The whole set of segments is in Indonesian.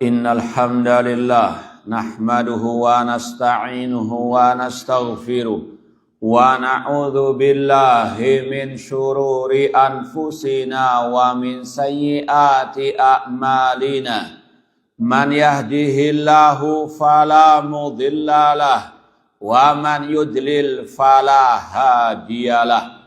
Innal hamdalillah nahmaduhu wa nasta'inuhu wa nastaghfiruh wa na'udzu billahi min syururi anfusina wa min sayyiati a'malina. Man yahdihillahu fala mudhillalah wa man yudlil fala hadiyalah.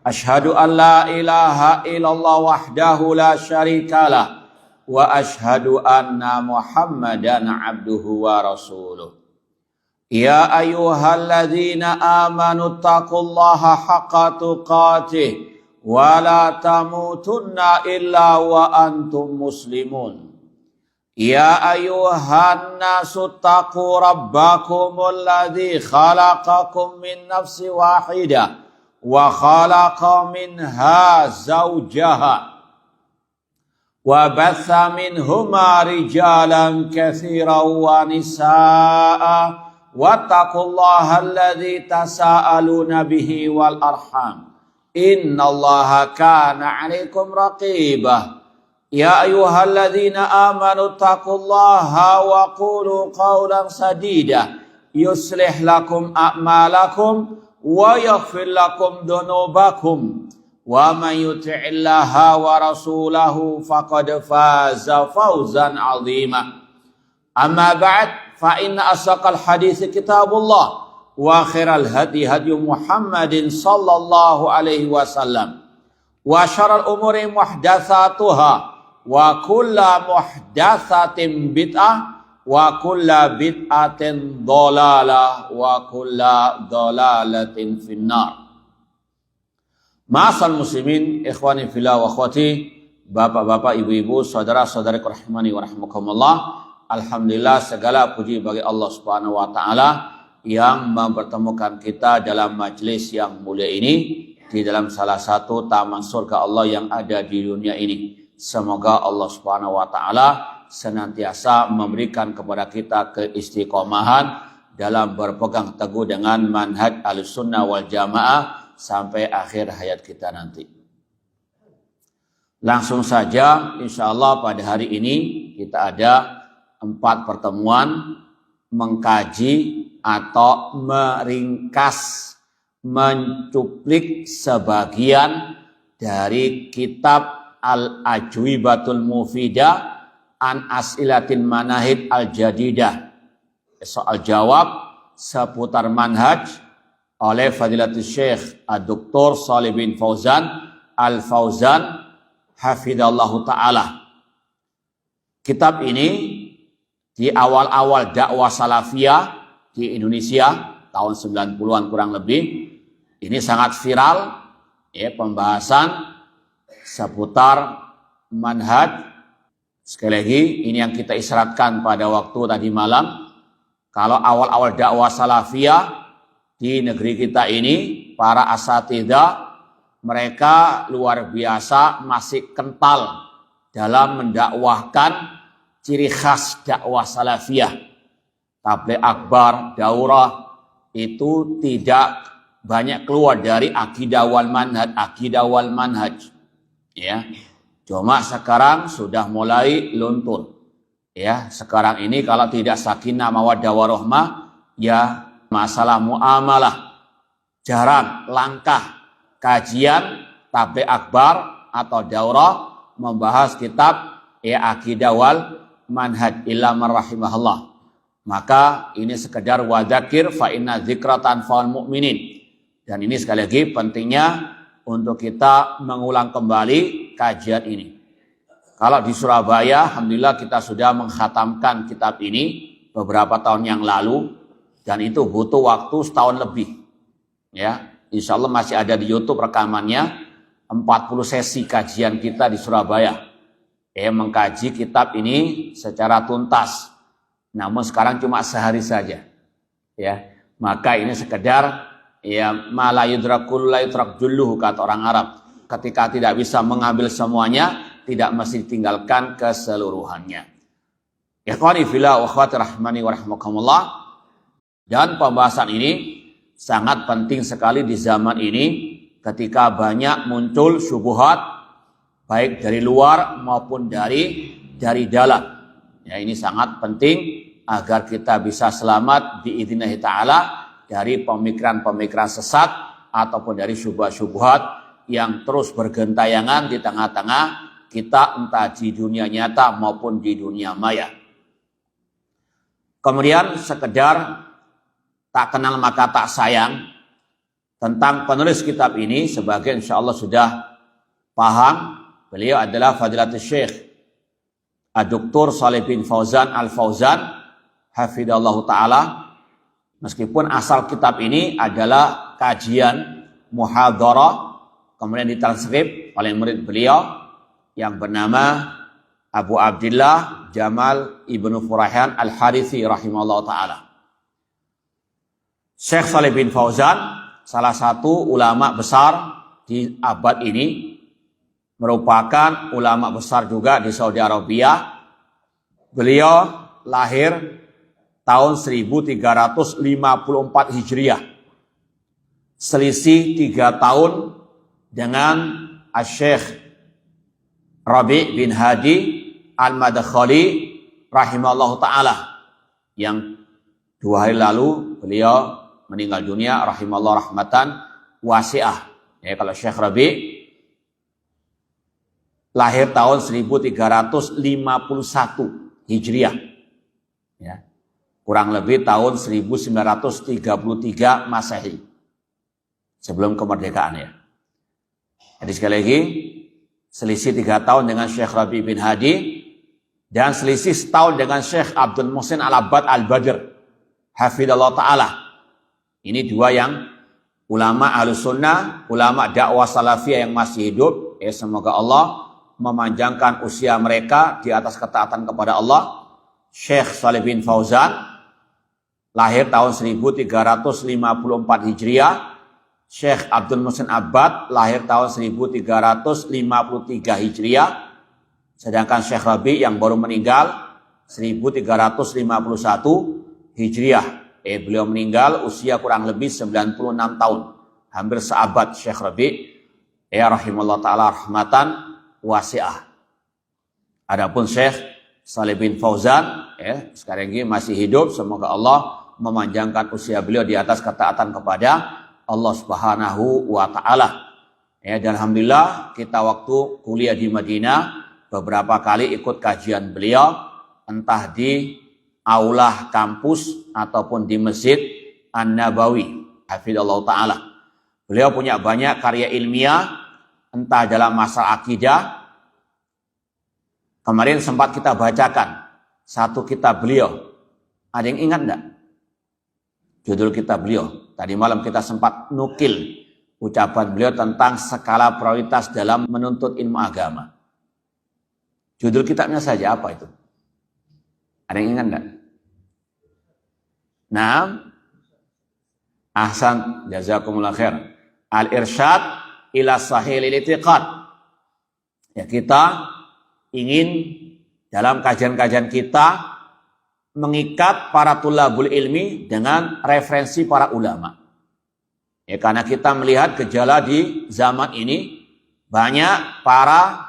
Ashhadu an la ilaha illallah wahdahu la syarikalah wa ashhadu anna Muhammadan abduhu wa rasuluh. Ya ayyuhalladzina amanu taqullaha haqqa tuqatih wa la tamutunna illa wa antum muslimun. Ya ayyuhan nasu taqu rabbakumul ladzi khalaqakum min nafsin wahidah wa khalaqa minha zawjaha wa batha minhuma rijalan katsiran wa nisaa wattaqullaha alladzi tasaaluna bihi wal arham innallaha kana 'alaikum raqibah. Ya ayyuhalladzina amanu taqullaha wa qulu qawlan sadida yuslih lakum a'malakum wa yaghfir lakum dhunubakum wa man yuti'illaha wa rasulahu faqad faza fawzan 'azima. Amma ba'd, fa inna asaqal hadits kitabullah wa khairal hadi hadi Muhammadin sallallahu alaihi wasallam wa syarrul umuri muhdatsatuha wa kullu muhdatsatin bid'ah wa kullu bid'atin dhalalah wa kullu dhalalatin finnar. Ma'asal muslimin, ikhwani fillah wa akhwati, bapak-bapak, ibu-ibu, saudara-saudari rahimani wa rahimakumullah. Alhamdulillah, segala puji bagi Allah Subhanahu wa taala yang mempertemukan kita dalam majelis yang mulia ini di dalam salah satu taman surga Allah yang ada di dunia ini. Semoga Allah Subhanahu wa taala senantiasa memberikan kepada kita keistiqomahan dalam berpegang teguh dengan manhaj Ahlussunnah wal Jamaah sampai akhir hayat kita nanti. Langsung saja, insya Allah pada hari ini kita ada 4 pertemuan mengkaji atau meringkas, mencuplik sebagian dari kitab Al-Ajwibatul Mufidah an As'ilatil Manahid Al-Jadidah, soal jawab seputar manhaj oleh Fadilatul Syekh Dr. Shalih bin Fauzan Al-Fauzan hafidhallahu ta'ala. Kitab ini di awal-awal dakwah salafiyah di Indonesia tahun 90-an kurang lebih, ini sangat viral ya, pembahasan seputar manhaj. Sekali lagi, ini yang kita isyaratkan pada waktu tadi malam. Kalau awal-awal dakwah salafiyah di negeri kita ini, para asatidzah mereka luar biasa masih kental dalam mendakwahkan ciri khas dakwah salafiyah. Tabligh akbar, daurah itu tidak banyak keluar dari akidah wal manhaj, ya. Cuma sekarang sudah mulai luntur. Ya, sekarang ini kalau tidak sakinah mawaddah warahmah, ya masalah muamalah, jarang, langkah kajian tabligh akbar atau daurah membahas kitab akidah wal manhaj illa man rahimahullah. Maka ini sekedar wadzakir fa inna dzikra tanfa'ul mu'minin. Dan ini sekali lagi pentingnya untuk kita mengulang kembali kajian ini. Kalau di Surabaya, alhamdulillah kita sudah mengkhatamkan kitab ini beberapa tahun yang lalu. Dan itu butuh waktu setahun lebih. Ya, insya Allah masih ada di YouTube rekamannya 40 sesi kajian kita di Surabaya. Mengkaji kitab ini secara tuntas. Namun sekarang cuma sehari saja. Ya, maka ini sekedar ya mala yudrakul la yudrak julluhu kata orang Arab. Ketika tidak bisa mengambil semuanya, tidak mesti ditinggalkan keseluruhannya. Ikhwani fillah wa akhwati rahmani wa rahmakumullah. Dan pembahasan ini sangat penting sekali di zaman ini ketika banyak muncul syubhat baik dari luar maupun dari dari dalam. Ya, ini sangat penting agar kita bisa selamat biidznillah ta'ala dari pemikiran-pemikiran sesat ataupun dari syubhat-syubhat yang terus bergentayangan di tengah-tengah kita, entah di dunia nyata maupun di dunia maya. Kemudian sekedar tak kenal maka tak sayang tentang penulis kitab ini, sebagai insya Allah sudah paham, beliau adalah Fadilatul Syekh Dr. Shalih bin Fauzan Al-Fauzan hafidhallahu ta'ala. Meskipun asal kitab ini adalah kajian muhadharah, kemudian ditranskrip oleh murid beliau yang bernama Abu Abdillah Jamal Ibnu Furahan Al-Harithi rahimahullah ta'ala. Syekh Shalih bin Fauzan, salah satu ulama besar di abad ini, merupakan ulama besar juga di Saudi Arabia. Beliau lahir tahun 1354 Hijriah. Selisih 3 tahun dengan Syekh Rabi' bin Hadi Al-Madkhali rahimahullah ta'ala, yang 2 hari lalu beliau meninggal dunia rahimahullah rahmatan wasi'ah. Ya, kalau Syekh Rabi' lahir tahun 1351 Hijriah. Ya. Kurang lebih tahun 1933 Masehi. Sebelum kemerdekaan ya. Jadi sekali lagi, selisih 3 tahun dengan Syekh Rabi' bin Hadi, dan selisih setahun dengan Syekh Abdul Muhsin Al-Abbad Al-Badr hafidhallah ta'ala. Ini 2 yang ulama Ahlus Sunnah, ulama dakwah salafiyah yang masih hidup. Ya, semoga Allah memanjangkan usia mereka di atas ketaatan kepada Allah. Syekh Shalih bin Fauzan lahir tahun 1354 Hijriah. Syekh Abdul Muhsin Abbad lahir tahun 1353 Hijriah. Sedangkan Syekh Rabi' yang baru meninggal 1351 Hijriah. Beliau meninggal usia kurang lebih 96 tahun. Hampir seabad Syekh Rabi'. Rahimahullah ta'ala rahmatan wasi'ah. Adapun Syekh Shalih bin Fauzan, sekarang ini masih hidup. Semoga Allah memanjangkan usia beliau di atas ketaatan kepada Allah Subhanahu wa ta'ala. Dan alhamdulillah kita waktu kuliah di Madinah beberapa kali ikut kajian beliau, entah di aula kampus ataupun di Masjid An-Nabawi hafidhallahu ta'ala. Beliau punya banyak karya ilmiah, entah dalam masalah akidah. Kemarin sempat kita bacakan satu kitab beliau. Ada yang ingat enggak? Judul kitab beliau. Tadi malam kita sempat nukil ucapan beliau tentang skala prioritas dalam menuntut ilmu agama. Judul kitabnya saja apa itu? Ada yang ingat enggak? Naam. Ahsan, jazakumullah khair. Al-Irsyad ila Sahihil I'tiqad. Ya, kita ingin dalam kajian-kajian kita mengikat para tulabul ilmi dengan referensi para ulama. Ya, karena kita melihat gejala di zaman ini banyak para,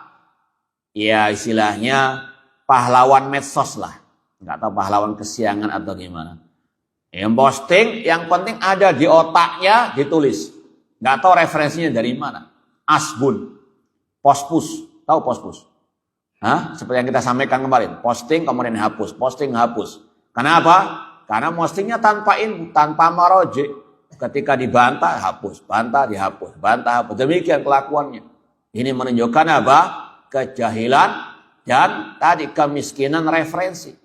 ya istilahnya pahlawan medsos lah. Nggak tahu pahlawan kesiangan atau gimana. Yang posting, yang penting ada di otaknya ditulis. Nggak tahu referensinya dari mana. Asbun, pospus, tahu pospus? Seperti yang kita sampaikan kemarin, posting kemudian hapus, posting hapus. Kenapa? Karena postingnya tanpa ilmu, tanpa maroji. Ketika dibantah, hapus, bantah, dihapus, bantah, hapus. Demikian kelakuannya. Ini menunjukkan apa? Kejahilan dan tadi kemiskinan referensi.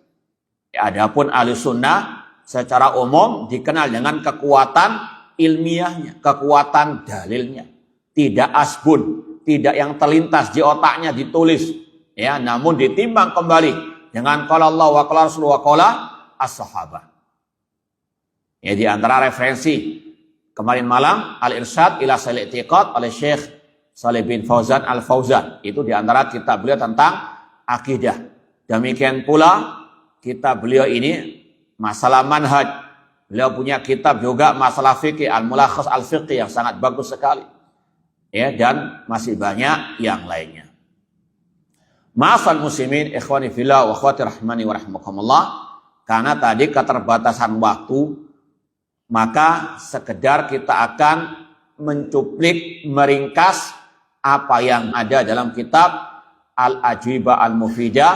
Adapun ahli sunnah secara umum dikenal dengan kekuatan ilmiahnya, kekuatan dalilnya. Tidak asbun, tidak yang terlintas di otaknya ditulis. Ya, namun ditimbang kembali dengan qala Allah wa qala Rasul wa qala as-sahabah. Ya, di antara referensi kemarin malam Al-Irsyad ila Sahihil I'tiqad oleh Syekh Shalih bin Fauzan Al-Fauzan. Itu di antara kitab beliau tentang akidah. Demikian pula kitab beliau ini masalah manhaj. Beliau punya kitab juga masalah fikih, Al-Mulakhas Al-Fiqh yang sangat bagus sekali. Ya, dan masih banyak yang lainnya. Ma'asal muslimin, ikhwani fillah wa akhwati rahmani wa rahimakumullah. Karena tadi keterbatasan waktu, maka sekedar kita akan mencuplik, meringkas apa yang ada dalam kitab Al-Ajwibah Al-Mufidah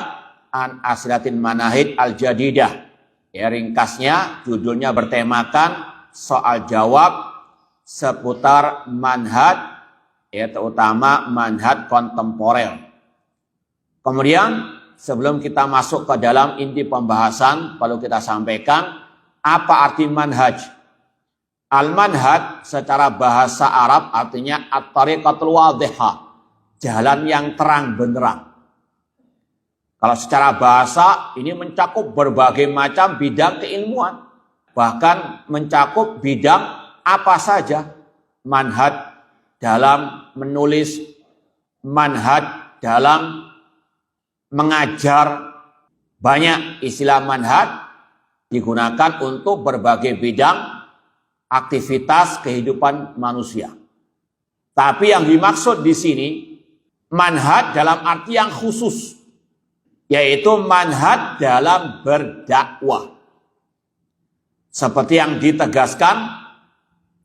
an As'ilatil Manahij Al-Jadidah. Ya, ringkasnya judulnya bertemakan soal jawab seputar manhaj, ya, terutama manhaj kontemporer. Kemudian sebelum kita masuk ke dalam inti pembahasan, perlu kita sampaikan apa arti manhaj. Al-manhaj secara bahasa Arab artinya at-tariqatul wadhihah, jalan yang terang benderang. Kalau secara bahasa ini mencakup berbagai macam bidang keilmuan, bahkan mencakup bidang apa saja. Manhaj dalam menulis, manhaj dalam mengajar, banyak istilah manhaj digunakan untuk berbagai bidang aktivitas kehidupan manusia. Tapi yang dimaksud di sini manhaj dalam arti yang khusus, yaitu manhaj dalam berdakwah. Seperti yang ditegaskan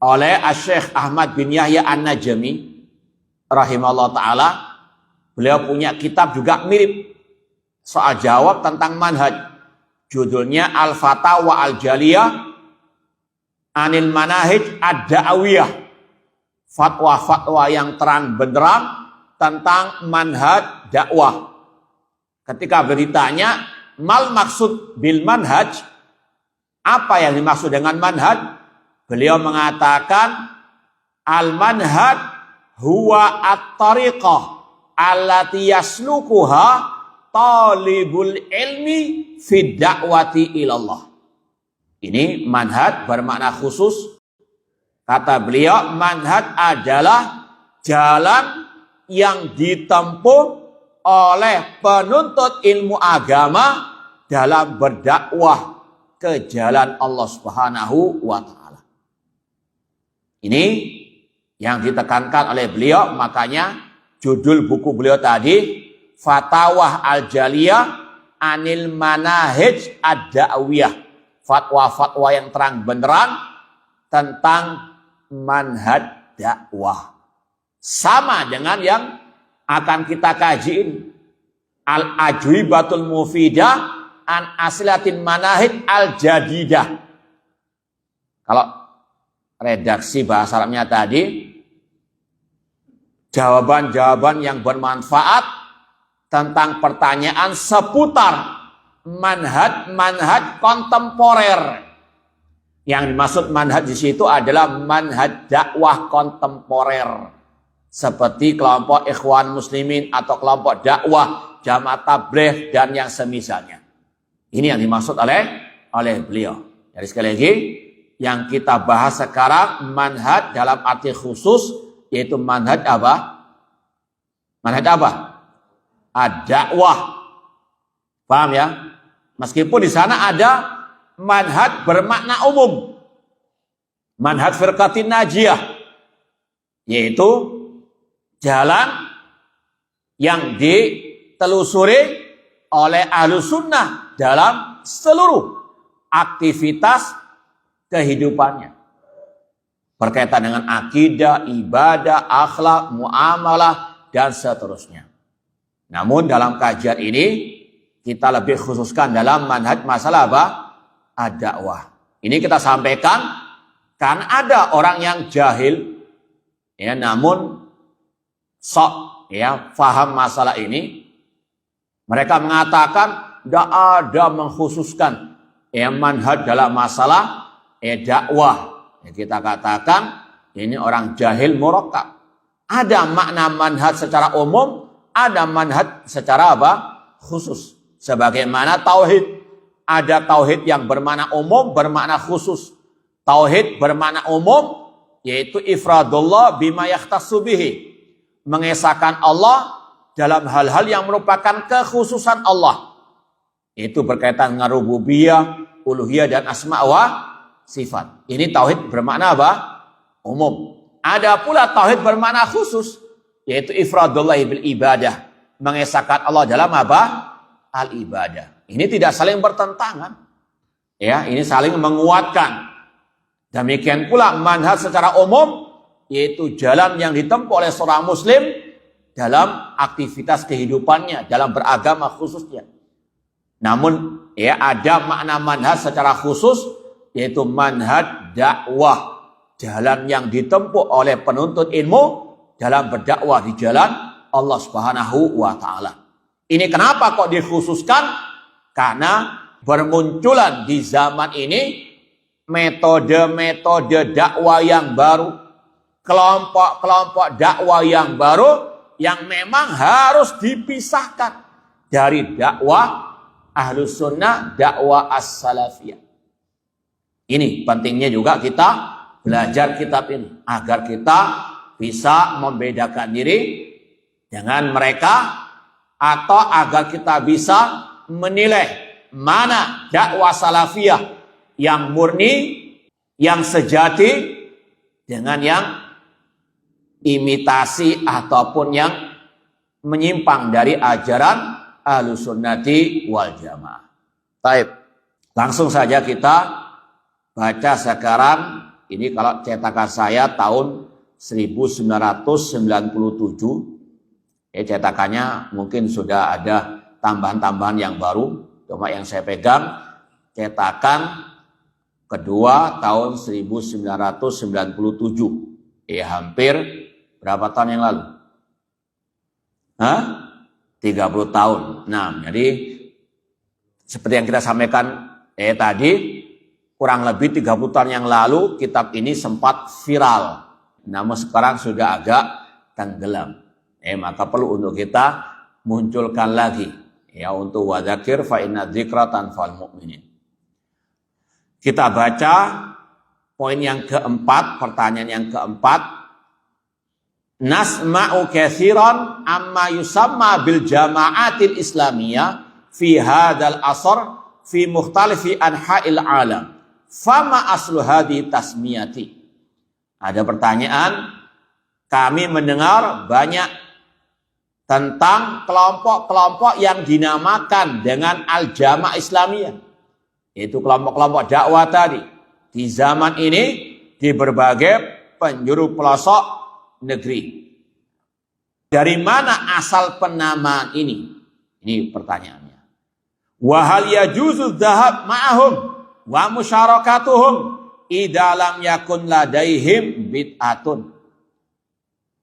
oleh Syekh Ahmad bin Yahya An-Najmi rahimahullah ta'ala. Beliau punya kitab juga mirip soal jawab tentang manhaj. Judulnya Al-Fatawa Al-Jaliyah Anil Manahij Ad-Da'awiyah. Fatwa-fatwa yang terang benderang tentang manhaj dakwah. Ketika beritanya, mal maksud bil manhaj, apa yang dimaksud dengan manhaj? Beliau mengatakan, al-manhaj huwa at-tariqah allati yaslukuha talibul ilmi fi da'wati ilallah. Ini manhaj bermakna khusus. Kata beliau, manhaj adalah jalan yang ditempuh oleh penuntut ilmu agama dalam berdakwah ke jalan Allah Subhanahu wa ta'ala. Ini yang ditekankan oleh beliau, makanya judul buku beliau tadi Fatawah Al-Jaliyah Anil Manahij Ad-Da'awiyah. Fatwa-fatwa yang terang benderang tentang manhaj dakwah. Sama dengan yang akan kita kaji ini. Al-Ajwibatul Mufidah an As'ilatil Manahij Al-Jadidah. Kalau redaksi bahasa Arabnya tadi, jawaban-jawaban yang bermanfaat tentang pertanyaan seputar manhaj-manhaj kontemporer. Yang dimaksud manhaj di situ adalah manhaj dakwah kontemporer. Seperti kelompok Ikhwan Muslimin atau kelompok dakwah, Jamaah Tabligh dan yang semisalnya. Ini yang dimaksud oleh beliau. Jadi sekali lagi, yang kita bahas sekarang manhaj dalam arti khusus, yaitu manhaj apa? Manhaj apa? Ad-dakwah. Paham ya? Meskipun di sana ada manhaj bermakna umum. Manhaj firqatin najiyah, yaitu jalan yang ditelusuri oleh ahlu sunnah dalam seluruh aktivitas kehidupannya. Berkaitan dengan akidah, ibadah, akhlak, muamalah, dan seterusnya. Namun dalam kajian ini, kita lebih khususkan dalam manhaj masalah apa? Ad-dakwah. Ini kita sampaikan, karena ada orang yang jahil, ya, namun sok ya faham masalah ini. Mereka mengatakan tidak ada mengkhususkan ya manhaj dalam masalah dakwah. Ya, kita katakan ini orang jahil murakkab. Ada makna manhaj secara umum, ada manhaj secara apa? Khusus. Sebagaimana tauhid, ada tauhid yang bermakna umum, bermakna khusus. Tauhid bermakna umum yaitu ifradullah bima yakhtassu bihi. Mengesahkan Allah dalam hal-hal yang merupakan kekhususan Allah. Itu berkaitan dengan rububiyah, uluhiyah, dan asma wa sifat. Ini tauhid bermakna apa? Umum. Ada pula tauhid bermakna khusus, yaitu ifradullah bil ibadah. mengesahkan Allah dalam apa? Al-ibadah. Ini tidak saling bertentangan. Ya, ini saling menguatkan. Demikian pula manhaj secara umum, yaitu jalan yang ditempuh oleh seorang muslim dalam aktivitas kehidupannya, dalam beragama khususnya. Namun ya ada makna manhaj secara khusus, yaitu manhaj dakwah, jalan yang ditempuh oleh penuntut ilmu dalam berdakwah di jalan Allah Subhanahu wa taala. Ini kenapa kok dikhususkan? Karena bermunculan di zaman ini metode-metode dakwah yang baru, kelompok-kelompok dakwah yang baru yang memang harus dipisahkan dari dakwah Ahlus Sunnah, dakwah As-Salafiyah. Ini pentingnya juga kita belajar kitab ini agar kita bisa membedakan diri dengan mereka, atau agar kita bisa menilai mana dakwah Salafiyah yang murni, yang sejati, dengan yang imitasi ataupun yang menyimpang dari ajaran Ahlus Sunnati wal Jamaah. Baik, langsung saja kita baca sekarang. Ini kalau cetakan saya tahun 1997. Cetakannya mungkin sudah ada tambahan-tambahan yang baru. Cuma yang saya pegang cetakan kedua tahun 1997. Hampir berapa tahun yang lalu? 30 tahun. Nah, jadi seperti yang kita sampaikan tadi, kurang lebih 30 tahun yang lalu kitab ini sempat viral. Namun sekarang sudah agak tenggelam. Maka perlu untuk kita munculkan lagi. Ya, untuk wadzakir fa inna dzikra tanfa'ul mu'minin. Kita baca poin yang keempat, pertanyaan yang keempat. Nasma'u katsiran amma yusamma bil jama'atil islamiyah fi hadzal asr fi mukhtalifi anha'il alam. Fama aslu hadhi tasmiyati? Ada pertanyaan, kami mendengar banyak tentang kelompok-kelompok yang dinamakan dengan al-jamaah islamiyah. Itu kelompok-kelompok dakwah tadi. Di zaman ini, di berbagai penjuru pelosok negeri. Dari mana asal penamaan ini? Ini pertanyaannya. Wa hal yajuzu dzahab ma'ahum wa musyarakatuhum idza lam yakun ladaihim bid'atun.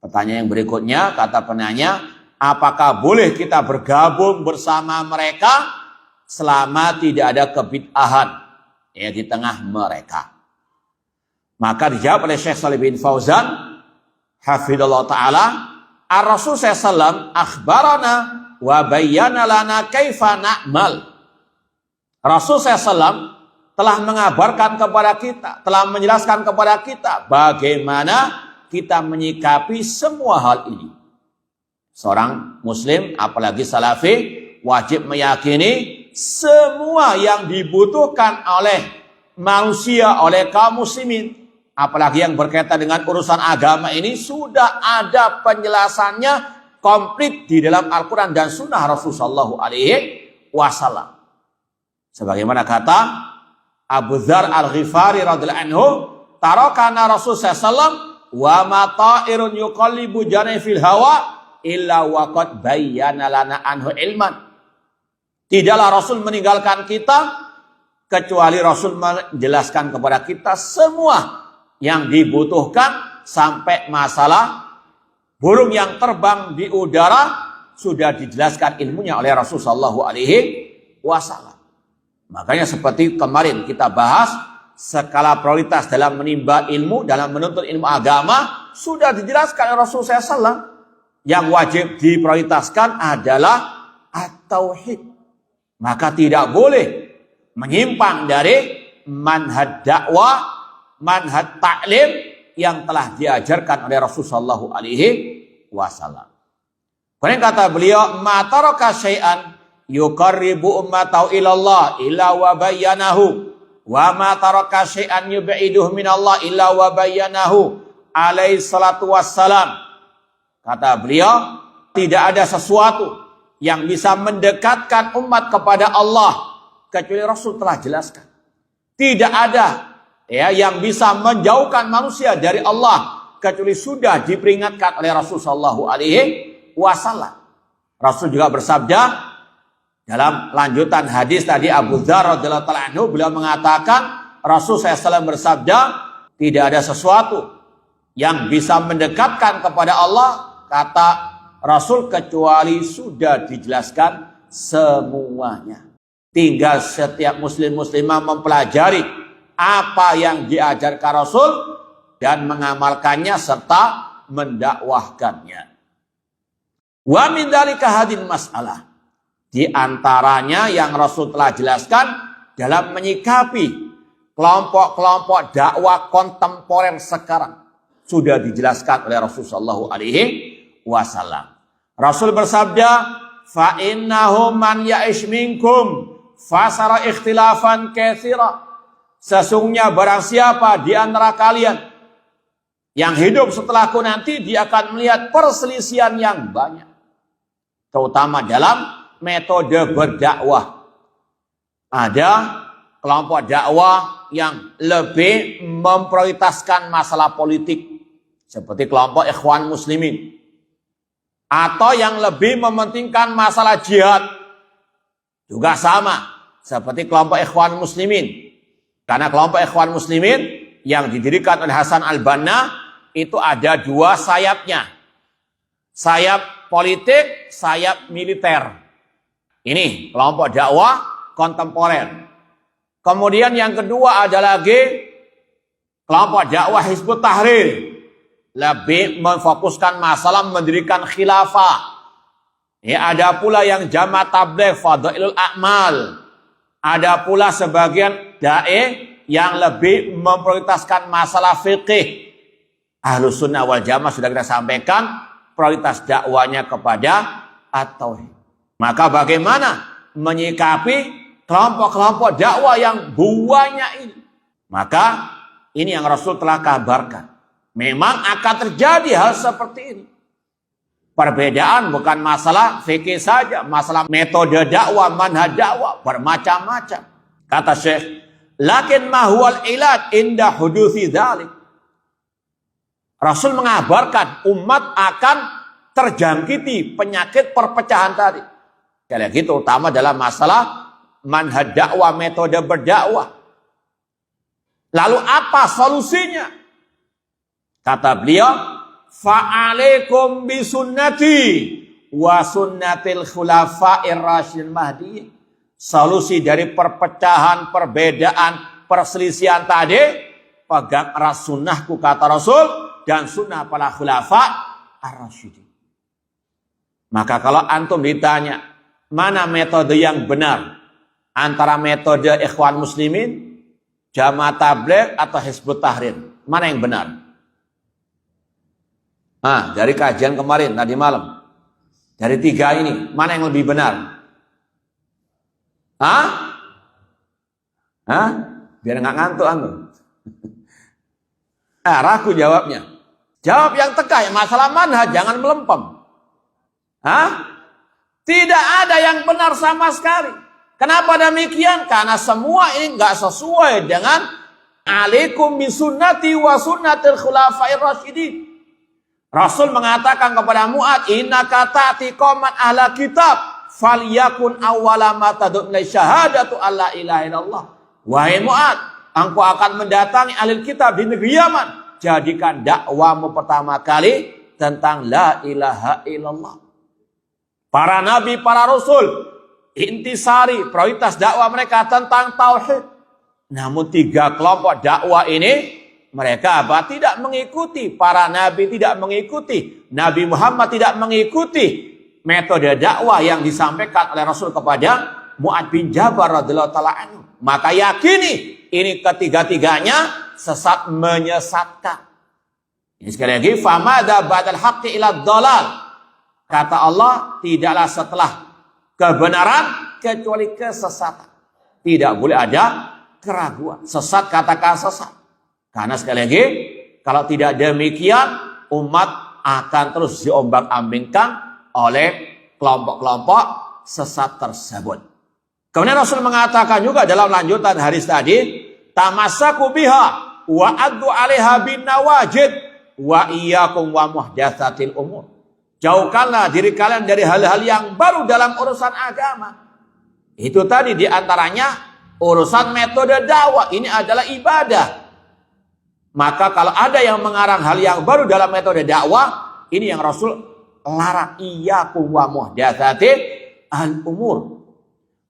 Pertanyaan yang berikutnya, kata penanya, apakah boleh kita bergabung bersama mereka selama tidak ada kebid'ahan di tengah mereka? Maka dijawab oleh Syekh Shalih bin Fauzan hafidhallahu taala, Ar-Rasul sallallahu akhbarana wa bayyana lana kaifa na'mal. Rasul sallallahu telah mengabarkan kepada kita, telah menjelaskan kepada kita bagaimana kita menyikapi semua hal ini. Seorang muslim, apalagi salafi, wajib meyakini semua yang dibutuhkan oleh manusia, oleh kaum muslimin, apalagi yang berkaitan dengan urusan agama ini, sudah ada penjelasannya komplit di dalam Al-Quran dan Sunnah Rasulullah SAW. Sebagaimana kata Abu Dzar Al-Ghifari radhiyallahu anhu, tarakana Rasulullah SAW wa ma ta'irun yuqallibu janahi fil hawa illa waqad bayyana lana anhu ilman. Tidaklah Rasul meninggalkan kita kecuali Rasul menjelaskan kepada kita semua yang dibutuhkan, sampai masalah burung yang terbang di udara sudah dijelaskan ilmunya oleh Rasulullah SAW. Makanya seperti kemarin kita bahas, skala prioritas dalam menimba ilmu, dalam menuntut ilmu agama sudah dijelaskan oleh Rasulullah SAW. Yang wajib diprioritaskan adalah at-tauhid. Maka tidak boleh menyimpang dari manhaj dakwah, manhaj ta'lim yang telah diajarkan oleh Rasulullah SAW. Kemudian kata beliau, ma taraka syai'an yuqarribu ummatahu ilallah illa wa bayyanahu wa ma taraka syai'an yub'iduhu minallah illa wa bayyanahu alaihi salatu wassalam. Kata beliau, tidak ada sesuatu yang bisa mendekatkan umat kepada Allah kecuali Rasul telah jelaskan. Tidak ada yang bisa menjauhkan manusia dari Allah kecuali sudah diperingatkan oleh Rasul sallallahu alaihi wasallam. Rasul juga bersabda dalam lanjutan hadis tadi Abu Dzar radhiyallahu ta'ala anhu, beliau mengatakan Rasul SAW bersabda, tidak ada sesuatu yang bisa mendekatkan kepada Allah, kata Rasul, kecuali sudah dijelaskan semuanya. Tinggal setiap muslimah mempelajari apa yang diajarkan Rasul dan mengamalkannya serta mendakwahkannya. Wa min dzalika hadhihi masalah. Di antaranya yang Rasul telah jelaskan dalam menyikapi kelompok-kelompok dakwah kontemporer sekarang sudah dijelaskan oleh Rasul sallallahu alaihi wasallam. Rasul bersabda, "Fa innahu man ya'ish minkum fasara ikhtilafan katsira." Sesungguhnya barang siapa di antara kalian yang hidup setelahku nanti, dia akan melihat perselisihan yang banyak, terutama dalam metode berdakwah. Ada kelompok dakwah yang lebih memprioritaskan masalah politik, seperti kelompok Ikhwan Muslimin, atau yang lebih mementingkan masalah jihad, juga sama seperti kelompok Ikhwan Muslimin. Karena kelompok Ikhwan Muslimin yang didirikan oleh Hasan al-Banna itu ada dua sayapnya. Sayap politik, sayap militer. Ini kelompok dakwah kontemporer. Kemudian yang kedua ada lagi kelompok dakwah Hizbut Tahrir. Lebih memfokuskan masalah mendirikan khilafah. Ada pula yang Jamaah Tabligh Fadailul A'mal. Ada pula sebagian dai yang lebih memprioritaskan masalah fikih. Ahlus Sunnah wal Jamaah sudah kita sampaikan prioritas dakwanya kepada at-tauhid. Maka bagaimana menyikapi kelompok-kelompok dakwah yang banyak ini? Maka ini yang Rasul telah kabarkan. Memang akan terjadi hal seperti ini. Perbedaan bukan masalah fikih saja, masalah metode dakwah, manhaj dakwah, bermacam-macam. Kata Syekh, lakin ma huwal ilad inda huduthi dzalik. Rasul mengabarkan umat akan terjangkiti penyakit perpecahan tadi. Sekali lagi terutama dalam masalah manhaj dakwah, metode berdakwah. Lalu apa solusinya? Kata beliau, fa'alaikum bisunnati wa sunnatil khulafa'ir rasyidin mahdiyyin. Solusi dari perpecahan, perbedaan, perselisihan tadi, pegang erat sunnahku kata Rasul dan sunnah para khulafa ar-rasyidin. Maka kalau antum ditanya mana metode yang benar antara metode Ikhwan Muslimin, Jamaah Tabligh atau Hizbut Tahrir, mana yang benar? Dari kajian kemarin, tadi malam. Dari tiga ini, mana yang lebih benar? Biar nggak ngantuk antum. Ragu jawabnya. Jawab yang tegak, masalah manhaj, jangan melempem. Tidak ada yang benar sama sekali. Kenapa demikian? Karena semua ini nggak sesuai dengan alaikum bisunnati wa sunnatil khulafa'ir rasyidin. Rasul mengatakan kepada Mu'adz, innaka ta'ti qauman ahla kitab falyakun awwala ma tad'u ilaihi syahadatu alla ilaha illallah. Wahai Mu'adz, engkau akan mendatangi ahli kitab di negeri Yaman, jadikan dakwamu pertama kali tentang la ilaha illallah. Para nabi, para rasul, intisari, prioritas dakwah mereka tentang tauhid. Namun tiga kelompok dakwah ini mereka tidak mengikuti para nabi, tidak mengikuti Nabi Muhammad, tidak mengikuti metode dakwah yang disampaikan oleh Rasul kepada Mu'adz bin Jabal radhiyallahu ta'ala anhu. Maka yakini ini ketiga-tiganya sesat menyesatkan. Ini sekali lagi, famada ba'dal haqqi ila dhalal. Kata Allah, tidaklah setelah kebenaran kecuali kesesatan. Tidak boleh ada keraguan. Sesat katakan sesat. Karena sekali lagi, kalau tidak demikian, umat akan terus diombang-ambingkan oleh kelompok-kelompok sesat tersebut. Kemudian Rasul mengatakan juga dalam lanjutan hadis tadi, tamassaku biha wa addu 'alaiha bin nawajid wa iyyakum wa muhdatsatil umur. Jauhkanlah diri kalian dari hal-hal yang baru dalam urusan agama. Itu tadi diantaranya urusan metode dakwah. Ini adalah ibadah. Maka kalau ada yang mengarang hal yang baru dalam metode dakwah, ini yang Rasul larang, iyyakum wa muhdatsatil al-umur.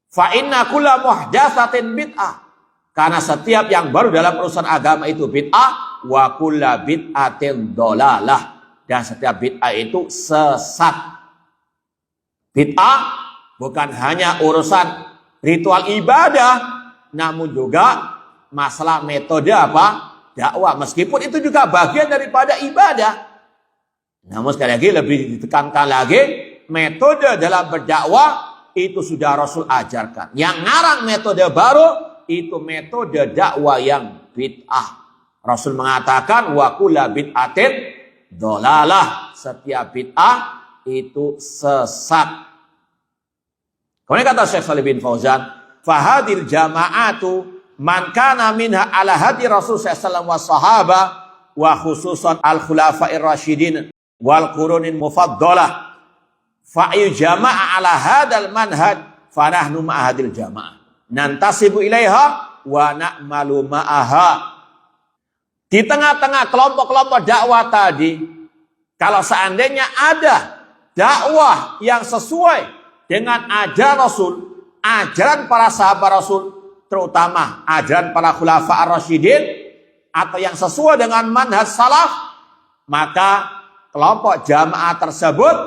Fa inna kulla muhdatsatin bid'ah. Karena setiap yang baru dalam urusan agama itu bid'ah, wa kulla bid'atin dhalalah. Dan setiap bid'ah itu sesat. Bid'ah bukan hanya urusan ritual ibadah, namun juga masalah metode apa? Dakwah. Meskipun itu juga bagian daripada ibadah. Namun sekali lagi lebih ditekankan lagi, metode dalam berdakwah itu sudah Rasul ajarkan. Yang ngarang metode baru itu metode dakwah yang bid'ah. Rasul mengatakan wa kullu bid'atin dhalalah. Setiap bid'ah itu sesat. Kemudian kata Syekh Shalih bin Fauzan, fahadil jama'atu man kana minha ala hadi Rasul sallallahu alaihi wasallam wa khususan al-khulafa'ir rasyidin wal qurunil mufaddalah. Fa'il jama'a ala hadal manhaj fanahnu ma'ahadil jama'ah nantasibu ilaiha wa na'malu ma'aha. Di tengah-tengah kelompok-kelompok dakwah tadi, kalau seandainya ada dakwah yang sesuai dengan ajaran Rasul, ajaran para sahabat Rasul, terutama ajaran para khulafa ar-rasyidin, atau yang sesuai dengan manhaj salaf, maka kelompok jamaah tersebut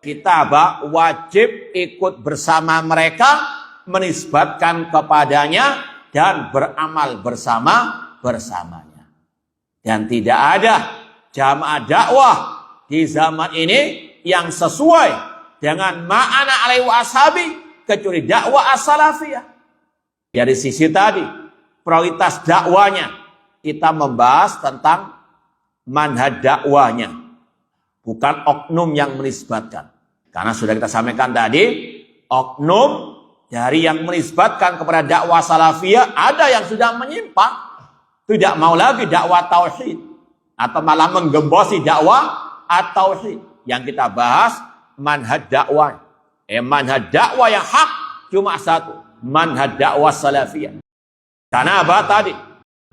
kita wajib ikut bersama mereka, menisbatkan kepadanya dan beramal bersamanya. Dan tidak ada jamaah dakwah di zaman ini yang sesuai dengan ma'ana alaihi washabi kecuali dakwah as-salafiyah. Dari sisi tadi, prioritas dakwanya, kita membahas tentang manhaj dakwahnya, bukan oknum yang menisbatkan. Karena sudah kita sampaikan tadi, oknum dari yang menisbatkan kepada dakwah salafiyah ada yang sudah menyimpang, tidak mau lagi dakwah tauhid atau malah menggembosi dakwah at-tauhid. Yang kita bahas manhaj dakwah. Manhaj dakwah yang hak cuma satu, manhaj dakwah salafiyah. Karena apa tadi?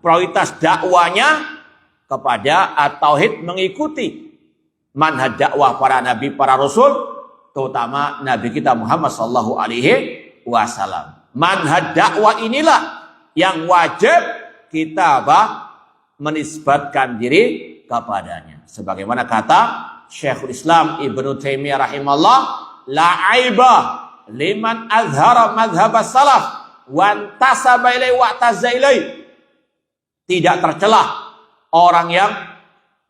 Prioritas dakwanya kepada at-tauhid, mengikuti manhaj dakwah para nabi, para rasul, terutama Nabi kita Muhammad sallallahu alaihi wasallam. Manhaj dakwah inilah yang wajib kita menisbatkan diri kepadanya. Sebagaimana kata Syekhul Islam Ibnu Taimiyah rahimahullah, la aiba liman azhara madhhab salaf wa antasaba ilaihi wa tazailai. Tidak tercelah orang yang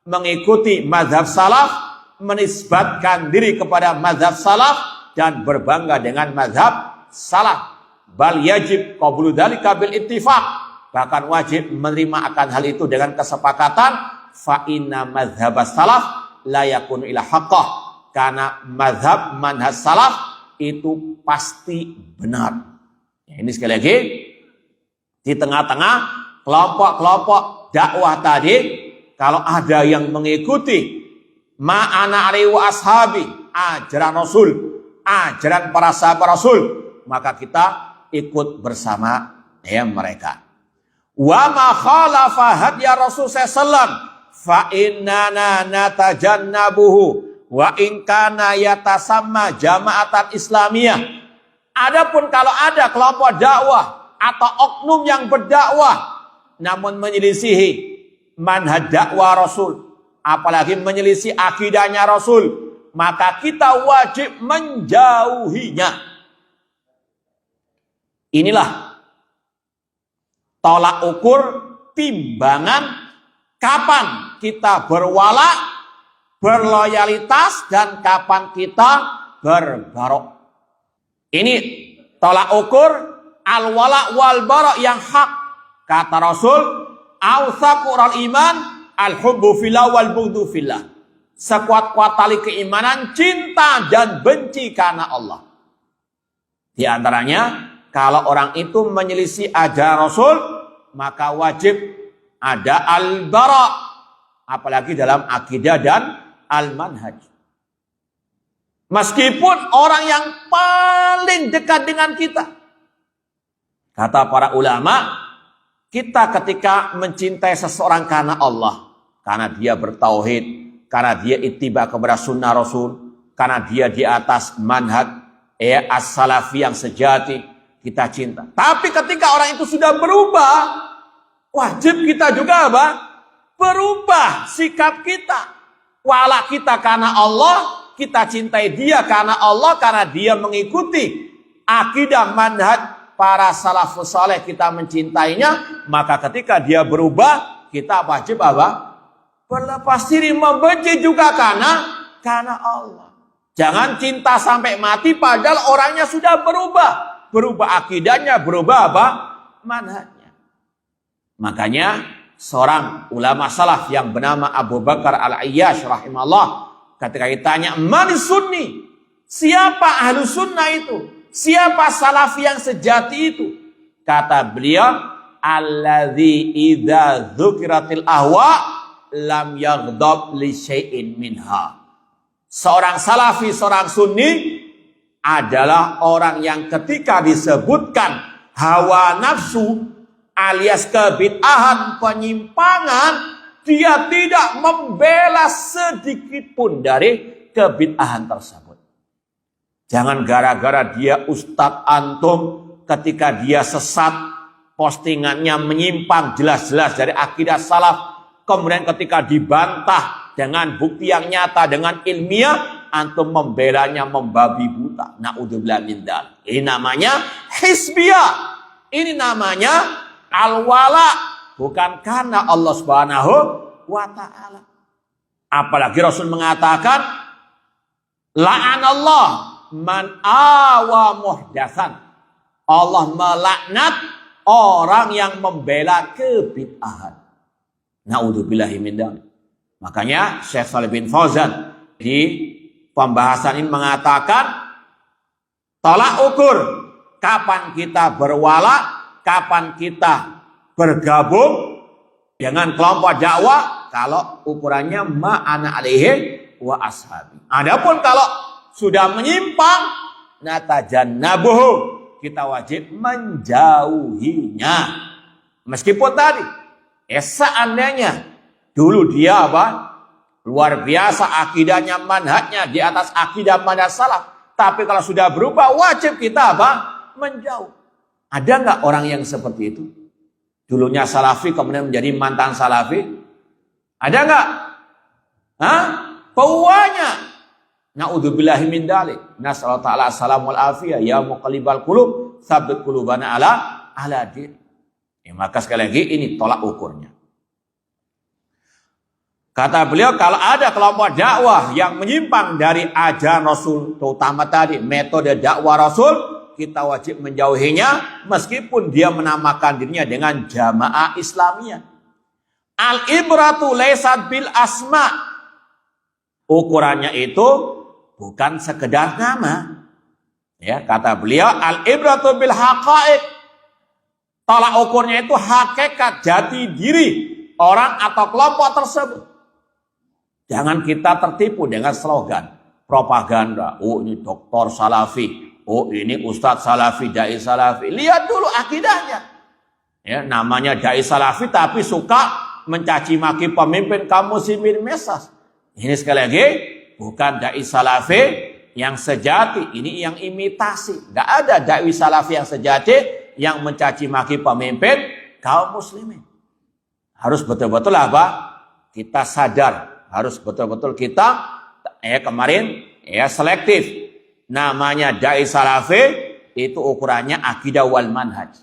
mengikuti madhab salaf, menisbatkan diri kepada madhab salaf dan berbangga dengan madhab salaf. Bal yajib qabulu dzalika bil ittifaq, bahkan wajib menerima akan hal itu dengan kesepakatan. Fa inna madhhab salaf la yakunu ila haqqah, karena madhab manhaj salaf itu pasti benar. Ya, ini sekali lagi, di tengah-tengah kelompok-kelompok dakwah tadi, kalau ada yang mengikuti ma'ana alaihi wa ashabi, ajaran Rasul, ajaran para sahabat Rasul, maka kita ikut bersama mereka. Wa ma khalafa hadya Rasul sallallahu fa innana natajannabuhu wa in kana yatasamma jama'atan islamiyah. Adapun kalau ada kelompok dakwah atau oknum yang berdakwah namun menyelisihi manhaj dakwah Rasul, apalagi menyelisih akidahnya Rasul, maka kita wajib menjauhinya. Inilah tolak ukur, timbangan kapan kita berwala, berloyalitas, dan kapan kita berbarok. Ini tolak ukur al-wala wal barok yang hak. Kata Rasul, awsaqul iman al-hubbu fillah wal bughdu fillah. sekuat-kuat tali keimanan, cinta dan benci karena Allah. Di antaranya, kalau orang itu menyelisih ajaran Rasul, maka wajib ada al-bara, apalagi dalam akidah dan al-manhaj. Meskipun orang yang paling dekat dengan kita. Kata para ulama, kita ketika mencintai seseorang karena Allah, karena dia bertauhid, karena dia ittiba kepada sunnah Rasul, karena dia di atas manhaj as-salafi yang sejati, kita cinta. Tapi ketika orang itu sudah berubah, wajib kita juga apa? Berubah sikap kita. Wala kita karena Allah, kita cintai dia karena Allah, karena dia mengikuti akidah manhaj para salafus saleh, kita mencintainya. Maka ketika dia berubah, kita wajib apa? Berlepas diri, membenci juga karena Allah. Jangan cinta sampai mati padahal orangnya sudah berubah. Berubah akidahnya, berubah apa? Manhajnya. Makanya seorang ulama salaf yang bernama Abu Bakar Al-Ayyash rahimahullah, ketika ditanya, "Man sunni?" Siapa ahlu sunnah itu? Siapa salafi yang sejati itu? Kata beliau, "Alladzi idza dzukiratil ahwa lam yaghdab li syai'in minha." Seorang salafi, seorang sunni adalah orang yang ketika disebutkan hawa nafsu alias kebid'ahan, penyimpangan, dia tidak membela sedikit pun dari kebid'ahan tersebut. Jangan gara-gara dia ustadz antum, ketika dia sesat, postingannya menyimpang jelas-jelas dari akidah salaf, kemudian ketika dibantah dengan bukti yang nyata, dengan ilmiah, antum membelanya membabi buta. Na'udzubillah min dzalik. Ini namanya hizbiyah. Ini namanya al-wala, bukan karena Allah Subhanahu wa taala. Apalagi Rasul mengatakan, la'anallah man awa muhdatsan. Allah melaknat orang yang membela kebid'ahan. Na'udzubillah min dzalik. Makanya Syekh Shalih bin Fauzan di pembahasan ini mengatakan, tolak ukur kapan kita berwala, kapan kita bergabung dengan kelompok dakwah, kalau ukurannya ma'ana alaihi wa ashabi. Adapun kalau sudah menyimpang, natajannabuhu, kita wajib menjauhinya. Meskipun tadi seandainya dulu dia apa? Luar biasa akidahnya, manhajnya di atas akidah manhaj salaf. Tapi kalau sudah berubah, wajib kita apa? Menjauh. Ada nggak orang yang seperti itu? Dulunya salafi, kemudian menjadi mantan salafi? Ada nggak? Hah? Banyak. Na'udzubillahi min dzalik. Nas'alullah ta'ala assalamul afiyah. Ya muqallibal qulub, tsabbit qulubana ala din. Maka sekali lagi ini tolak ukurnya. Kata beliau, kalau ada kelompok dakwah yang menyimpang dari ajaran Rasul, terutama tadi metode dakwah Rasul, kita wajib menjauhinya meskipun dia menamakan dirinya dengan jamaah Islamiyah. Al-ibratu laisat bil asma. Ukurannya itu bukan sekedar nama. Ya, kata beliau, al-ibratu bil haqaiq. Tolak ukurnya itu hakikat, jati diri orang atau kelompok tersebut. Jangan kita tertipu dengan slogan propaganda. Oh, ini doktor salafi. Oh, ini ustadz salafi, dai salafi. Lihat dulu akidahnya. Ya, namanya dai salafi tapi suka mencaci maki pemimpin kaum muslimin mesas. Ini sekali lagi bukan dai salafi yang sejati. Ini yang imitasi. Enggak ada dai salafi yang sejati yang mencaci maki pemimpin kaum muslimin. Harus betul-betul apa? Kita sadar. Harus betul-betul kita kemarin selektif. Namanya dai salafi itu ukurannya akidah wal manhaj.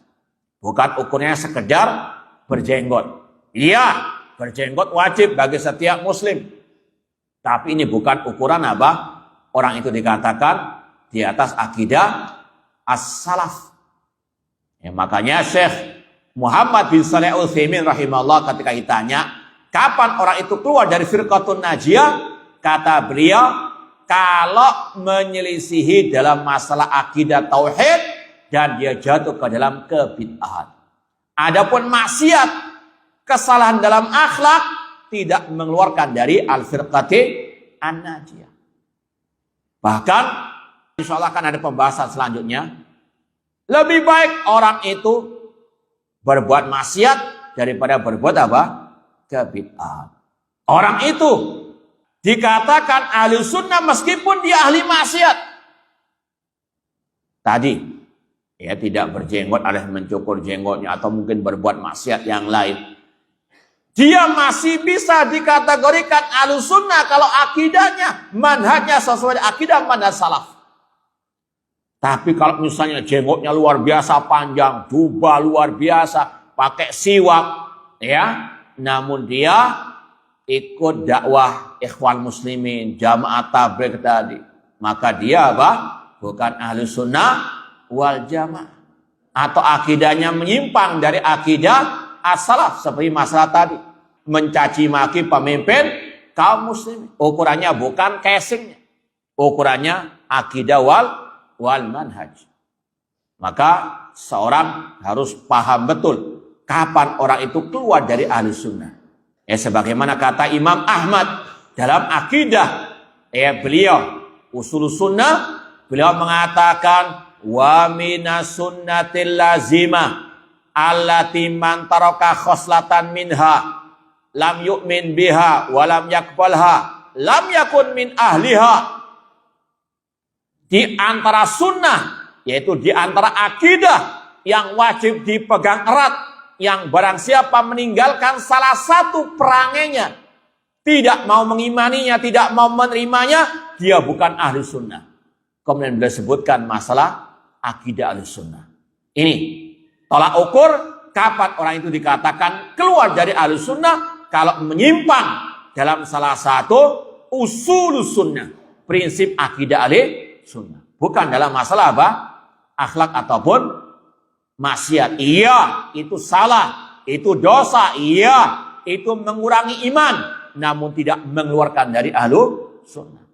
Bukan ukurnya sekedar berjenggot. Iya, berjenggot wajib bagi setiap muslim. Tapi ini bukan ukuran apa? Orang itu dikatakan di atas akidah as-salaf. Ya, makanya Syekh Muhammad bin Shalih Al-Utsaimin rahimahullah ketika ditanya, kapan orang itu keluar dari firqatun najiyah? kata beliau, kalau menyelisihi dalam masalah akidah tauhid dan dia jatuh ke dalam kebid'ahan. Adapun maksiat, kesalahan dalam akhlak tidak mengeluarkan dari al-firqati an-najiyah. Bahkan insya Allah akan ada pembahasan selanjutnya. Lebih baik orang itu berbuat maksiat daripada berbuat apa? Kebid'ahan. Orang itu dikatakan ahli sunnah meskipun dia ahli maksiat. Tadi, ya tidak berjenggot alias mencukur jenggotnya atau mungkin berbuat maksiat yang lain. Dia masih bisa dikategorikan ahli sunnah kalau akidahnya, manhajnya sesuai akidah manhaj salaf. Tapi kalau misalnya jenggotnya luar biasa panjang, jubah luar biasa, pakai siwak, ya, namun dia ikut dakwah ikhwan muslimin, jamaah tabligh tadi, maka dia apa? Bukan ahli sunnah wal jamaah, atau akidahnya menyimpang dari akidah as-salaf seperti masalah tadi, mencaci maki pemimpin kaum muslimin. Ukurannya bukan casingnya, ukurannya akidah wal manhaj. Maka seorang harus paham betul kapan orang itu keluar dari ahli sunnah. Ya, sebagaimana kata Imam Ahmad dalam akidah beliau usul sunnah, beliau mengatakan wa minas sunnatil lazimah allati man taraka khoslatan minha lam yu'min biha wa lam yakbalha lam yakun min ahliha. Di antara sunnah, yaitu di antara akidah yang wajib dipegang erat, yang barang siapa meninggalkan salah satu perangainya, tidak mau mengimaninya, tidak mau menerimanya, dia bukan ahli sunnah. Kemudian beliau sebutkan masalah akidah ahli sunnah. Ini tolak ukur kapan orang itu dikatakan keluar dari ahli sunnah, kalau menyimpang dalam salah satu usul sunnah, prinsip akidah ahli sunnah. Bukan dalam masalah apa? Akhlak ataupun maksiat. Iya, itu salah, itu dosa, iya, itu mengurangi iman, namun tidak mengeluarkan dari ahlu sunnah.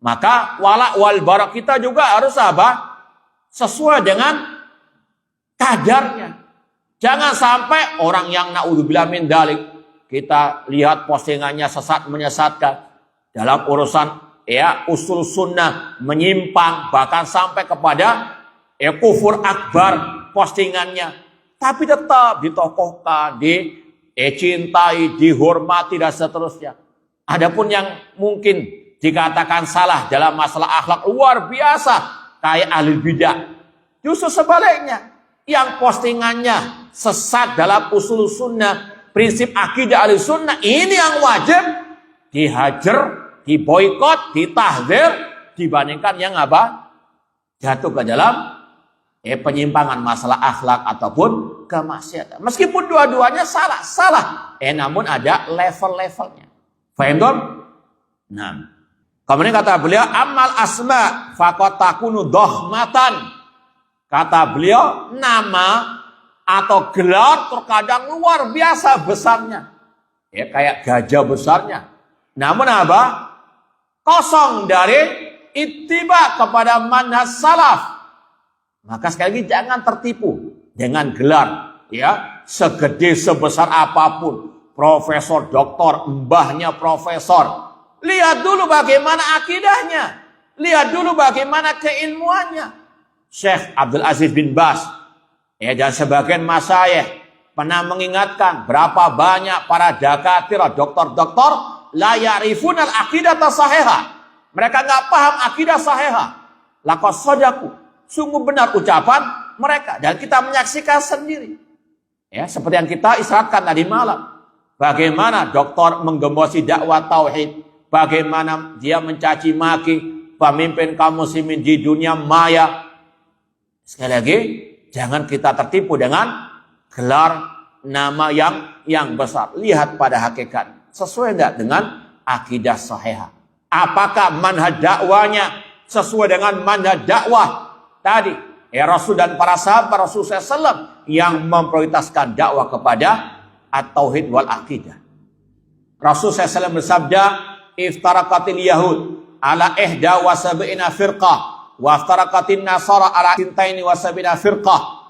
Maka wala wal barak kita juga harus apa? Sesuai dengan kadarnya. Jangan sampai orang yang naudzubillah min dzalik, kita lihat postingannya sesat menyesatkan dalam urusan usul sunnah, menyimpang bahkan sampai kepada kufur akbar postingannya, tapi tetap ditokohkan, dicintai, dihormati dan seterusnya. Adapun yang mungkin dikatakan salah dalam masalah akhlak luar biasa kayak ahli bidah, justru sebaliknya, yang postingannya sesat dalam usul sunnah, prinsip akidah ahli sunnah, ini yang wajib dihajar, diboikot, ditahdzir, dibandingkan yang apa? Jatuh ke dalam penyimpangan masalah akhlak ataupun kemaksiatan. Meskipun dua-duanya salah, namun ada level-levelnya. Faham dong? Nah, kemudian kata beliau, amal asma faqad takunu dohmatan. Kata beliau, nama atau gelar terkadang luar biasa besarnya, kayak gajah besarnya. Namun apa? Kosong dari ittiba kepada manhaj salaf. Maka sekali lagi jangan tertipu dengan gelar, segede sebesar apapun, profesor, doktor, mbahnya profesor. Lihat dulu bagaimana akidahnya, lihat dulu bagaimana keilmuannya. Syekh Abdul Aziz bin Baz, dan sebagian masyayikh pernah mengingatkan berapa banyak para dakatir, doktor-doktor la ya'rifun al-aqidah sahihah. Mereka nggak paham akidah sahihah. Laqad shadaku. Sungguh benar ucapan mereka dan kita menyaksikan sendiri. Seperti yang kita isyaratkan tadi malam. Bagaimana doktor menggembosi dakwah tauhid, bagaimana dia mencaci maki pemimpin kaum muslimin di dunia maya. Sekali lagi, jangan kita tertipu dengan gelar nama yang besar. Lihat pada hakikat. Sesuai enggak dengan akidah sahihah? Apakah manhaj dakwanya sesuai dengan manhaj dakwah tadi? Rasul dan para sahabat Rasul SAW yang memprioritaskan dakwah kepada at-tauhid wal aqidah. Rasul SAW bersabda, iftaraqatil yahud ala ihda wa sab'ina firqah wa iftaraqatin nasara ala sintaini wa sab'ina firqah.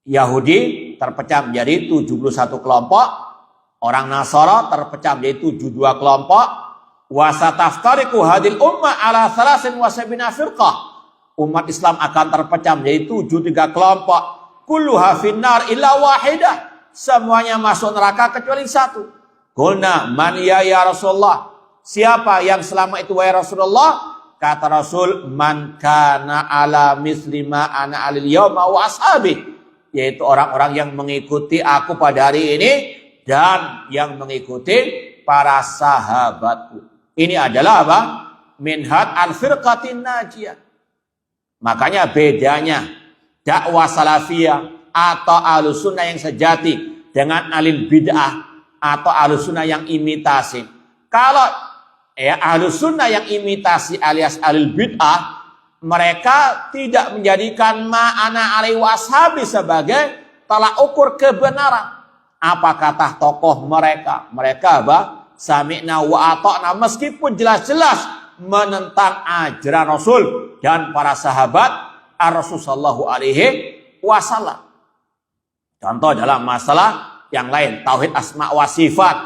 Yahudi terpecah menjadi 71 kelompok, orang Nasara terpecah menjadi 72 kelompok. Wa sataftariqu hadil ummah ala 73 firqah. Umat Islam akan terpecah menjadi 73 kelompok. Kulluha finnar illa wahidah. Semuanya masuk neraka kecuali satu. Qulna man ya Rasulullah? Siapa yang selama itu wahai Rasulullah? Kata Rasul, man kana ala mislima ana alil yawma wa ashabi. Yaitu orang-orang yang mengikuti aku pada hari ini dan yang mengikuti para sahabatku. Ini adalah apa? Minhaj al-firqatin najiyah. Makanya bedanya dakwah salafiyah atau ahlus sunnah yang sejati dengan alil bid'ah atau ahlus sunnah yang imitasi. Kalau ahlus sunnah yang imitasi alias alil bid'ah, mereka tidak menjadikan ma'ana alaihi washabi sebagai tolak ukur kebenaran. Apa kata tokoh mereka? Mereka apa? Sami'na wa ata'na, meskipun jelas-jelas menentang ajaran Rasul dan para sahabat Rasul sallallahu alaihi wasallam. Contoh dalam masalah yang lain, tauhid asma wa sifat.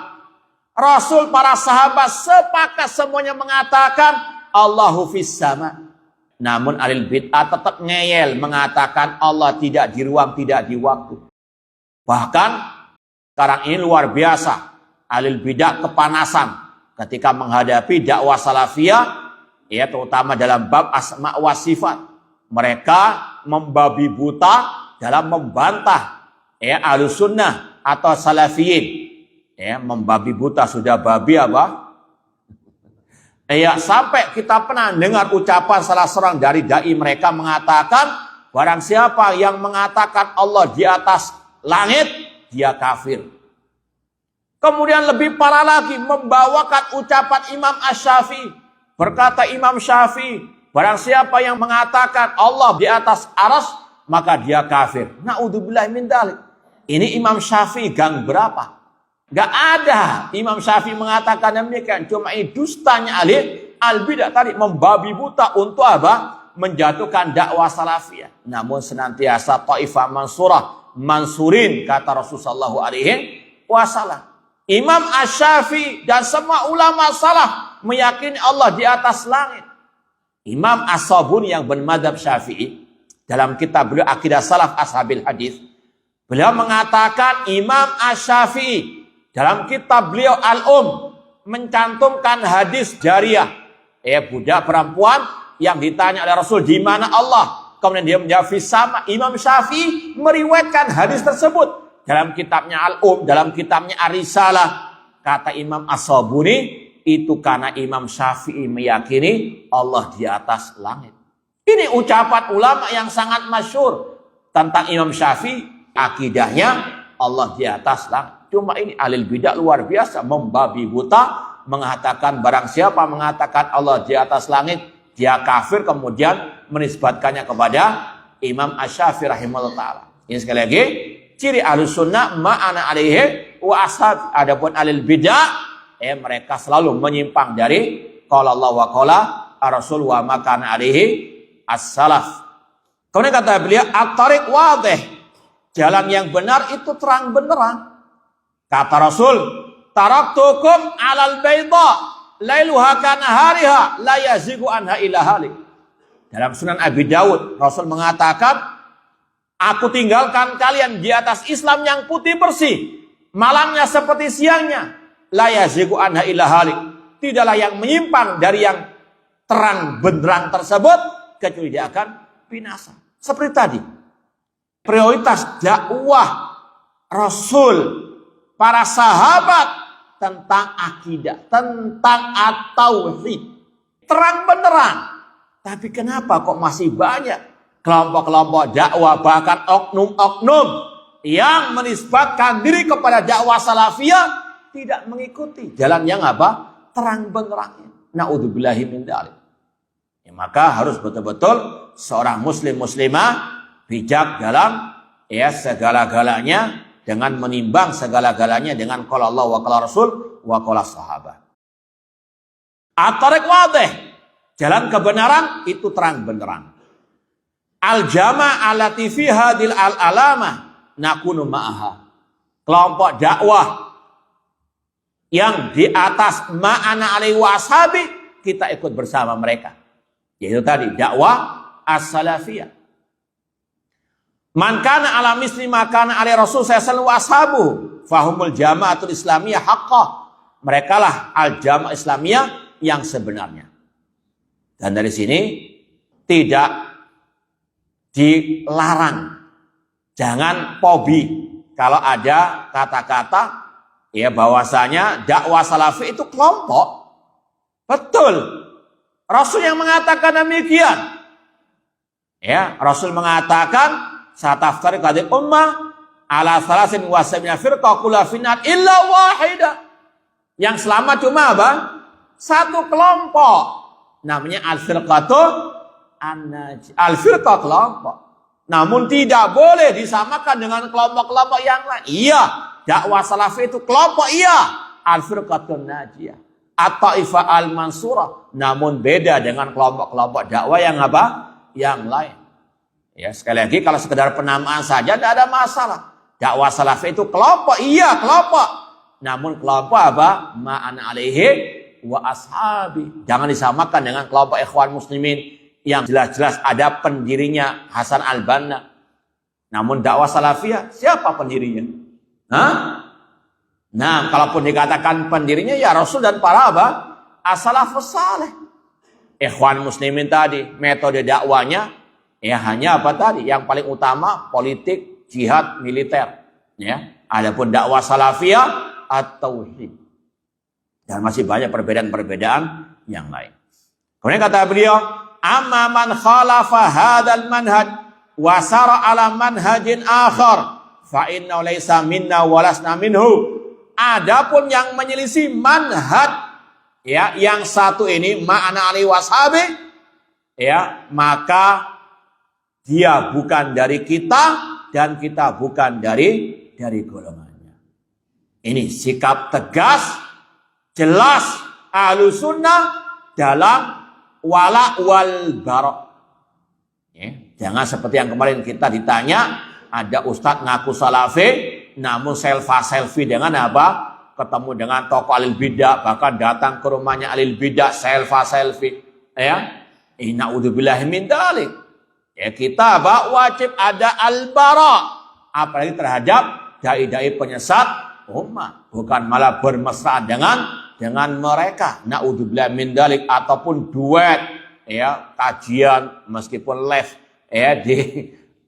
Rasul, para sahabat sepakat semuanya mengatakan Allahu fis sama. Namun alil bid'ah tetap ngeyel mengatakan Allah tidak di ruang, tidak di waktu. Bahkan sekarang ini luar biasa alil bid'ah kepanasan ketika menghadapi dakwah salafiyah, ya terutama dalam bab asma wa sifat. Mereka membabi buta dalam membantah ahlus sunnah atau salafiyin. Membabi buta, sudah babi apa? Sampai kita pernah dengar ucapan salah seorang dari dai mereka mengatakan, barang siapa yang mengatakan Allah di atas langit, dia kafir. Kemudian lebih parah lagi, membawakan ucapan Imam Asy-Syafi'i. Berkata Imam Syafi'i, barang siapa yang mengatakan Allah di atas arsy, maka dia kafir. Na'udzubillahi min dzalik. Ini Imam Syafi'i gang berapa? Gak ada Imam Syafi'i mengatakan demikian. Cuma ini dustanya ahli al-bidah tadi, membabi buta untuk apa? Menjatuhkan dakwah salafiyah. Namun senantiasa taifah mansurin kata Rasulullah sallallahu alaihi wasallam. Imam Asy-Syafi'i dan semua ulama salaf meyakini Allah di atas langit. Imam As-Sabuni yang bermadzhab Syafi'i dalam kitab beliau Aqidah Salaf Ashabil Hadis, beliau mengatakan Imam Asy-Syafi'i dalam kitab beliau Al-Um mencantumkan hadis jariyah, budak perempuan yang ditanya oleh Rasul di mana Allah, kemudian dia menjawab fis sama. Imam Syafi'i meriwayatkan hadis tersebut dalam kitabnya Al-Um, dalam kitabnya Ar-Risalah. Kata Imam As-Sabuni, itu karena Imam Syafi'i meyakini Allah di atas langit. Ini ucapan ulama yang sangat masyhur tentang Imam Syafi'i, akidahnya Allah di atas langit. Cuma ini alil bidah luar biasa, membabi buta, mengatakan barang siapa mengatakan Allah di atas langit, dia kafir, kemudian menisbatkannya kepada Imam Asy-Syafi'i rahimahullah ta'ala. Ini sekali lagi, ciri ahlus sunnah ma'ana alaihi wa ashab. Adapun alil bidah, mereka selalu menyimpang dari qala Allah wa qala Rasul wa makana alaihi as-salaf. Kemudian kata beliau, at-tariq wadih. Jalan yang benar itu terang benderang. Kata Rasul, taraktukum alal bayda lailuha kanahariha la yazigu anha illa halik. Dalam Sunan Abi Dawud, Rasul mengatakan, aku tinggalkan kalian di atas Islam yang putih bersih, malamnya seperti siangnya, la yazigu anha illa halik. Tidaklah yang menyimpang dari yang terang benderang tersebut kecuali dia akan binasa. Seperti tadi, prioritas dakwah Rasul, para sahabat tentang akidah, tentang at-tauhid, terang benderang. Tapi kenapa kok masih banyak kelompok-kelompok dakwah, bahkan oknum-oknum yang menisbatkan diri kepada dakwah salafiyah, tidak mengikuti jalan yang apa? Terang benderang. Na'udzubillahi min dzalik. Maka harus betul-betul seorang muslim-muslimah bijak dalam segala-galanya, dengan menimbang segala-galanya dengan qala Allah wa qala Rasul wa qala sahabat. At-tariq wadih, jalan kebenaran itu terang benderang. Al-jama' allati fiha dil al-alamah nakunu ma'aha. Kelompok dakwah yang di atas ma'ana alaihi wa ashabi, kita ikut bersama mereka. Yaitu tadi dakwah as-salafiyah. Man kana ala misli ma kana alaihi rasul sallallahu alaihi wasallam fahumul jama'atul islamiyah haqqah. Mereka lah al-jama' islamiyah yang sebenarnya. Dan dari sini tidak dilarang, jangan fobi kalau ada kata-kata ya bahwasanya dakwah salafi itu kelompok. Betul, Rasul yang mengatakan demikian. Ya, Rasul mengatakan sataftariqu hadhihi ummah ala salasin wa sab'ina firqah kullu finnar illa wahidah. Yang selamat cuma apa? Satu kelompok, namanya al-firqatu al-firqah, kelompok. Namun tidak boleh disamakan dengan kelompok-kelompok yang lain. Iya, dakwah salafi itu kelompok, iya. Al-firqatun najiyah, at-taifah al-mansurah. Namun beda dengan kelompok-kelompok dakwah yang apa? Yang lain. Ya, sekali lagi kalau sekedar penamaan saja tidak ada masalah. Dakwah salafi itu kelompok, iya kelompok. Namun kelompok apa? Ma'ana alaihi wa ashabi. Jangan disamakan dengan kelompok ikhwan muslimin yang jelas-jelas ada pendirinya Hasan al-Banna. Namun dakwah salafiyah, siapa pendirinya? Hah? Nah, kalaupun dikatakan pendirinya ya Rasul dan para apa? As-salafus saleh. Ikhwan muslimin tadi, metode dakwanya ya hanya apa tadi? Yang paling utama politik, jihad, militer. Ya, adapun dakwah salafiyah at-tauhid. Dan masih banyak perbedaan-perbedaan yang lain. Kemudian kata beliau, amma man khalafa hadzal manhaj wa sara ala manhajin akhar fa inna laysa minna wa lasna minhu. Adapun yang menyelisih manhaj ya yang satu ini ma'ana ali washabi ya, maka dia bukan dari kita dan kita bukan dari golongannya. Ini sikap tegas, jelas Ahlus Sunnah dalam wala wal barok. Ya, jangan seperti yang kemarin kita ditanya, ada ustadz ngaku salafi, namun selfie dengan apa? Ketemu dengan tokoh alil bidah, bahkan datang ke rumahnya alil bidah, selfie. Ya, na'udzubillahi min dzalik. Ya, kita apa? Wajib ada al-bara', apalagi terhadap dai-dai penyesat umat, bukan malah bermesraan dengan mereka, naudzubillah min dzalik, ataupun duet ya, kajian meskipun live ya di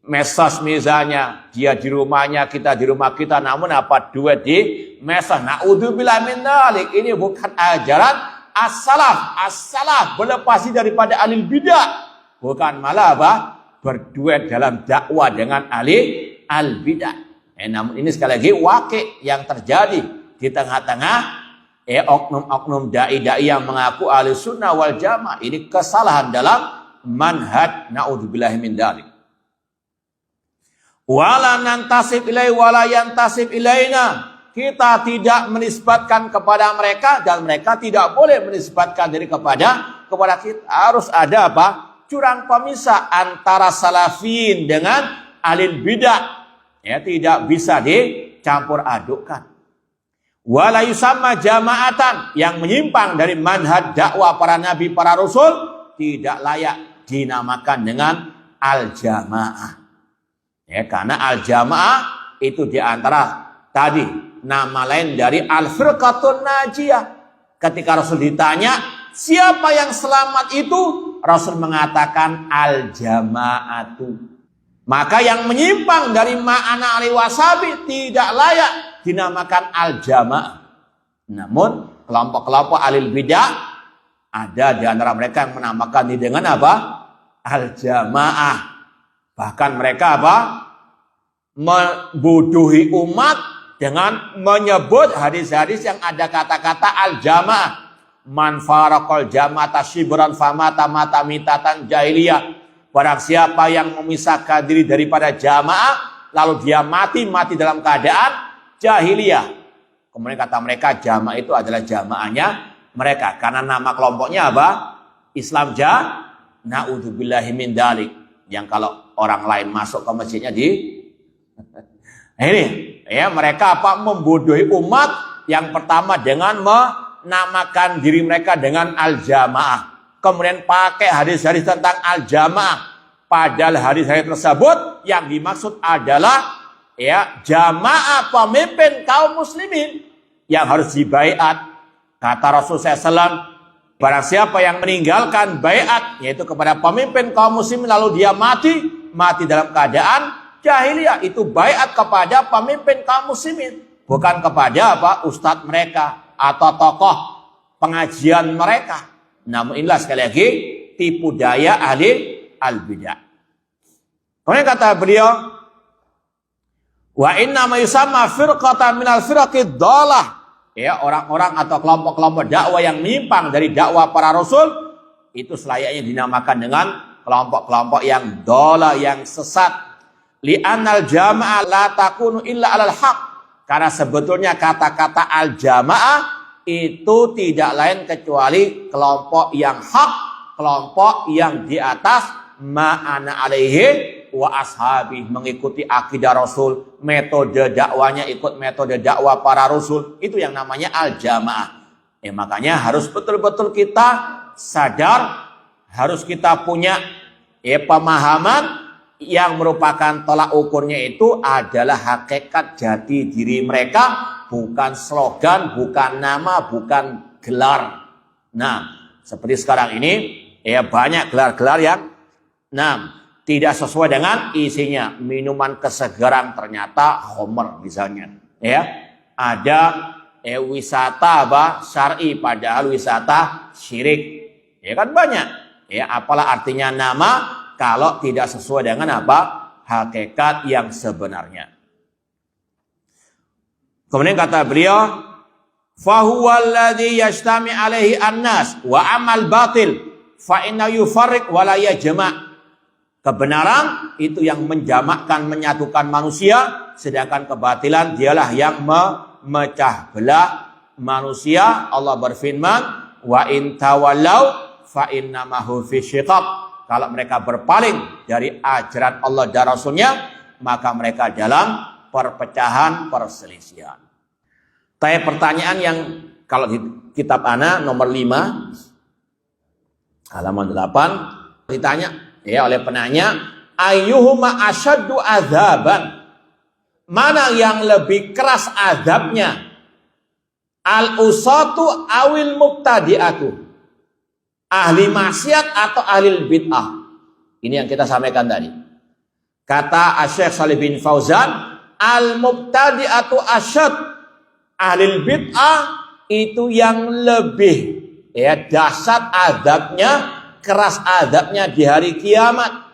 medsos misalnya, dia di rumahnya, kita di rumah kita, namun apa duet di medsos, naudzubillah min dzalik. Ini bukan ajaran as-salaf berlepas daripada alil bidah, bukan malah apa berduet dalam dakwah dengan ahli al-bidah. Namun ini sekali lagi wakil yang terjadi di tengah-tengah oknum-oknum dai-dai yang mengaku ahli sunnah wal jamaah. Ini kesalahan dalam manhaj, na'udzubillahi min dzalik. Wala nantasib ilai wala yantasib ilaina. Kita tidak menisbatkan kepada mereka dan mereka tidak boleh menisbatkan diri kepada kita. Harus ada apa? Jurang pemisah antara salafin dengan ahli bidah. Ya, tidak bisa dicampur adukkan. Wala yusamma jama'atan, yang menyimpang dari manhaj dakwah para nabi, para rasul, tidak layak dinamakan dengan al-jamaah. Ya, karena al-jamaah itu diantara tadi nama lain dari al-firqatun najiyah. Ketika Rasul ditanya siapa yang selamat itu, Rasul mengatakan al-jama'atu. Maka yang menyimpang dari ma'ana ali wasabi tidak layak dinamakan al-jamaah. Namun kelompok-kelompok alil bidah ada di antara mereka yang menamakan ini dengan apa? Al-jamaah. Bahkan mereka apa? Membodohi umat dengan menyebut hadis-hadis yang ada kata-kata al-jamaah. Man faraqal jama'ata shibran famata mata mitatan jahiliyah. Barang siapa yang memisahkan diri daripada jamaah lalu dia mati dalam keadaan jahiliyah. Kemudian kata mereka jamaah itu adalah jamaahnya mereka. Karena nama kelompoknya apa? Islam na'udzubillahi min dalik. Yang kalau orang lain masuk ke masjidnya ini ya, mereka apa? Membodohi umat. Yang pertama dengan menamakan diri mereka dengan al-jamaah. Kemudian pakai hadis-hadis tentang al-jamaah. Padahal hadis-hadis tersebut yang dimaksud adalah ya jamaah pemimpin kaum muslimin yang harus dibaiat. Kata Rasulullah SAW, barang siapa yang meninggalkan baiat, yaitu kepada pemimpin kaum muslimin, lalu dia mati dalam keadaan jahiliyah, itu baiat kepada pemimpin kaum muslimin, bukan kepada ustadz mereka atau tokoh pengajian mereka. Namun inilah sekali lagi tipu daya ahli al-bidah. Kemudian kata beliau, wa inna ma yusamma firqatan minal firaqid dhalah. Ya, orang-orang atau kelompok-kelompok dakwah yang menyimpang dari dakwah para rasul itu selayaknya dinamakan dengan kelompok-kelompok yang dhalah, yang sesat. Li'annal jamaah la takunu illa 'alal haq. Karena sebetulnya kata-kata al-jamaah itu tidak lain kecuali kelompok yang hak, kelompok yang di atas ma'ana alaihi wa ashabi, mengikuti akidah Rasul, metode dakwanya ikut metode dakwah para Rasul, itu yang namanya al-jamaah. Makanya harus betul-betul kita sadar, harus kita punya pemahaman yang merupakan tolak ukurnya itu adalah hakikat jati diri mereka, bukan slogan, bukan nama, bukan gelar. Nah, seperti sekarang ini banyak gelar-gelar yang tidak sesuai dengan isinya. Minuman kesegaran ternyata khamr misalnya. Ada wisata syar'i padahal wisata syirik. Kan banyak. Apalah artinya nama kalau tidak sesuai dengan hakikat yang sebenarnya. Kemudian kata beliau, fahuwal ladzi yajtami alaihi an-nas wa amal batil fa inna yufarriq wa la yajma'. Kebenaran itu yang menjamakkan, menyatukan manusia, sedangkan kebatilan dialah yang memecah belah manusia. Allah berfirman, wa in tawallau fa innamahu fi syiqaq. Kalau mereka berpaling dari ajaran Allah dan Rasulnya, maka mereka dalam perpecahan, perselisihan. Tapi pertanyaan yang kalau di kitab ana nomor 5 halaman 8 ditanya oleh penanya, ayyuhuma asyaddu azaban, mana yang lebih keras azabnya, al-usatu awil mubtadi'atu, ahli maksiat atau ahli bid'ah? Ini yang kita sampaikan tadi. Kata Syekh Shalih bin Fauzan, al-mubtadi'atu asyad, ahli bid'ah itu yang lebih dahsyat azabnya, keras azabnya di hari kiamat.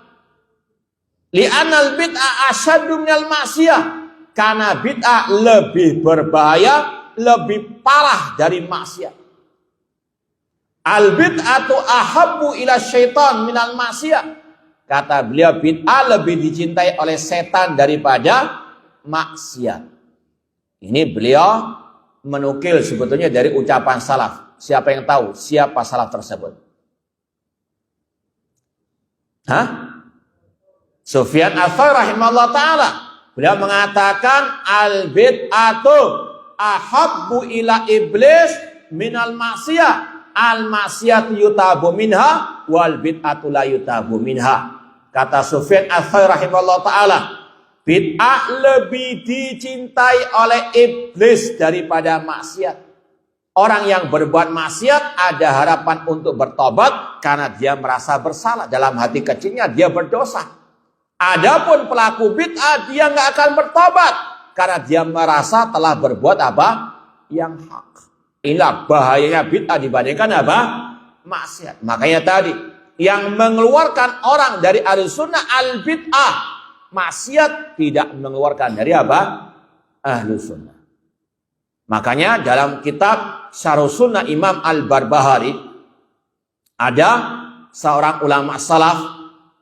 Li'anal bid'ah asyaddu minal maksiyah, karena bid'ah lebih berbahaya, lebih parah dari maksiat. Al bid'atu ahabbu ila syaitan minal maksiyah. Kata beliau, bid'ah lebih dicintai oleh setan daripada maksiat. Ini beliau menukil sebetulnya dari ucapan salaf. Siapa yang tahu siapa salaf tersebut? Sufyan Ats-Tsauri rahimahullah ta'ala, beliau mengatakan al bid'atu ahabbu ila iblis minal maksiyah, al maksiyatu yutabu minha wal bid'atu la yutabu minha. Kata Sufyan Ats-Tsauri rahimahullah ta'ala, bid'ah lebih dicintai oleh iblis daripada maksiat. Orang yang berbuat maksiat ada harapan untuk bertobat karena dia merasa bersalah. Dalam hati kecilnya dia berdosa. Adapun pelaku bid'ah dia nggak akan bertobat karena dia merasa telah berbuat yang hak. Inilah bahayanya bid'ah dibandingkan maksiat. Makanya tadi yang mengeluarkan orang dari Ahlussunnah al bid'ah, maksiat tidak mengeluarkan dari Ahlussunnah. Makanya dalam kitab Syarh Sunnah Imam Al-Barbahari ada seorang ulama salaf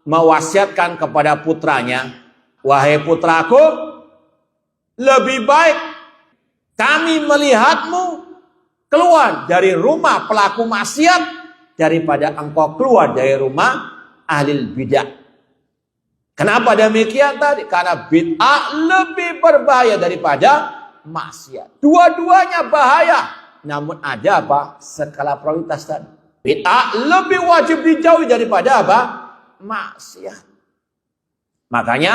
mewasiatkan kepada putranya, wahai putraku, lebih baik kami melihatmu keluar dari rumah pelaku maksiat daripada engkau keluar dari rumah ahli bidah. Kenapa demikian tadi? Karena bid'ah lebih berbahaya daripada maksiat. Dua-duanya bahaya. Namun ada apa? Skala prioritas tadi. Bid'ah lebih wajib dijauhi daripada apa? Maksiat. Makanya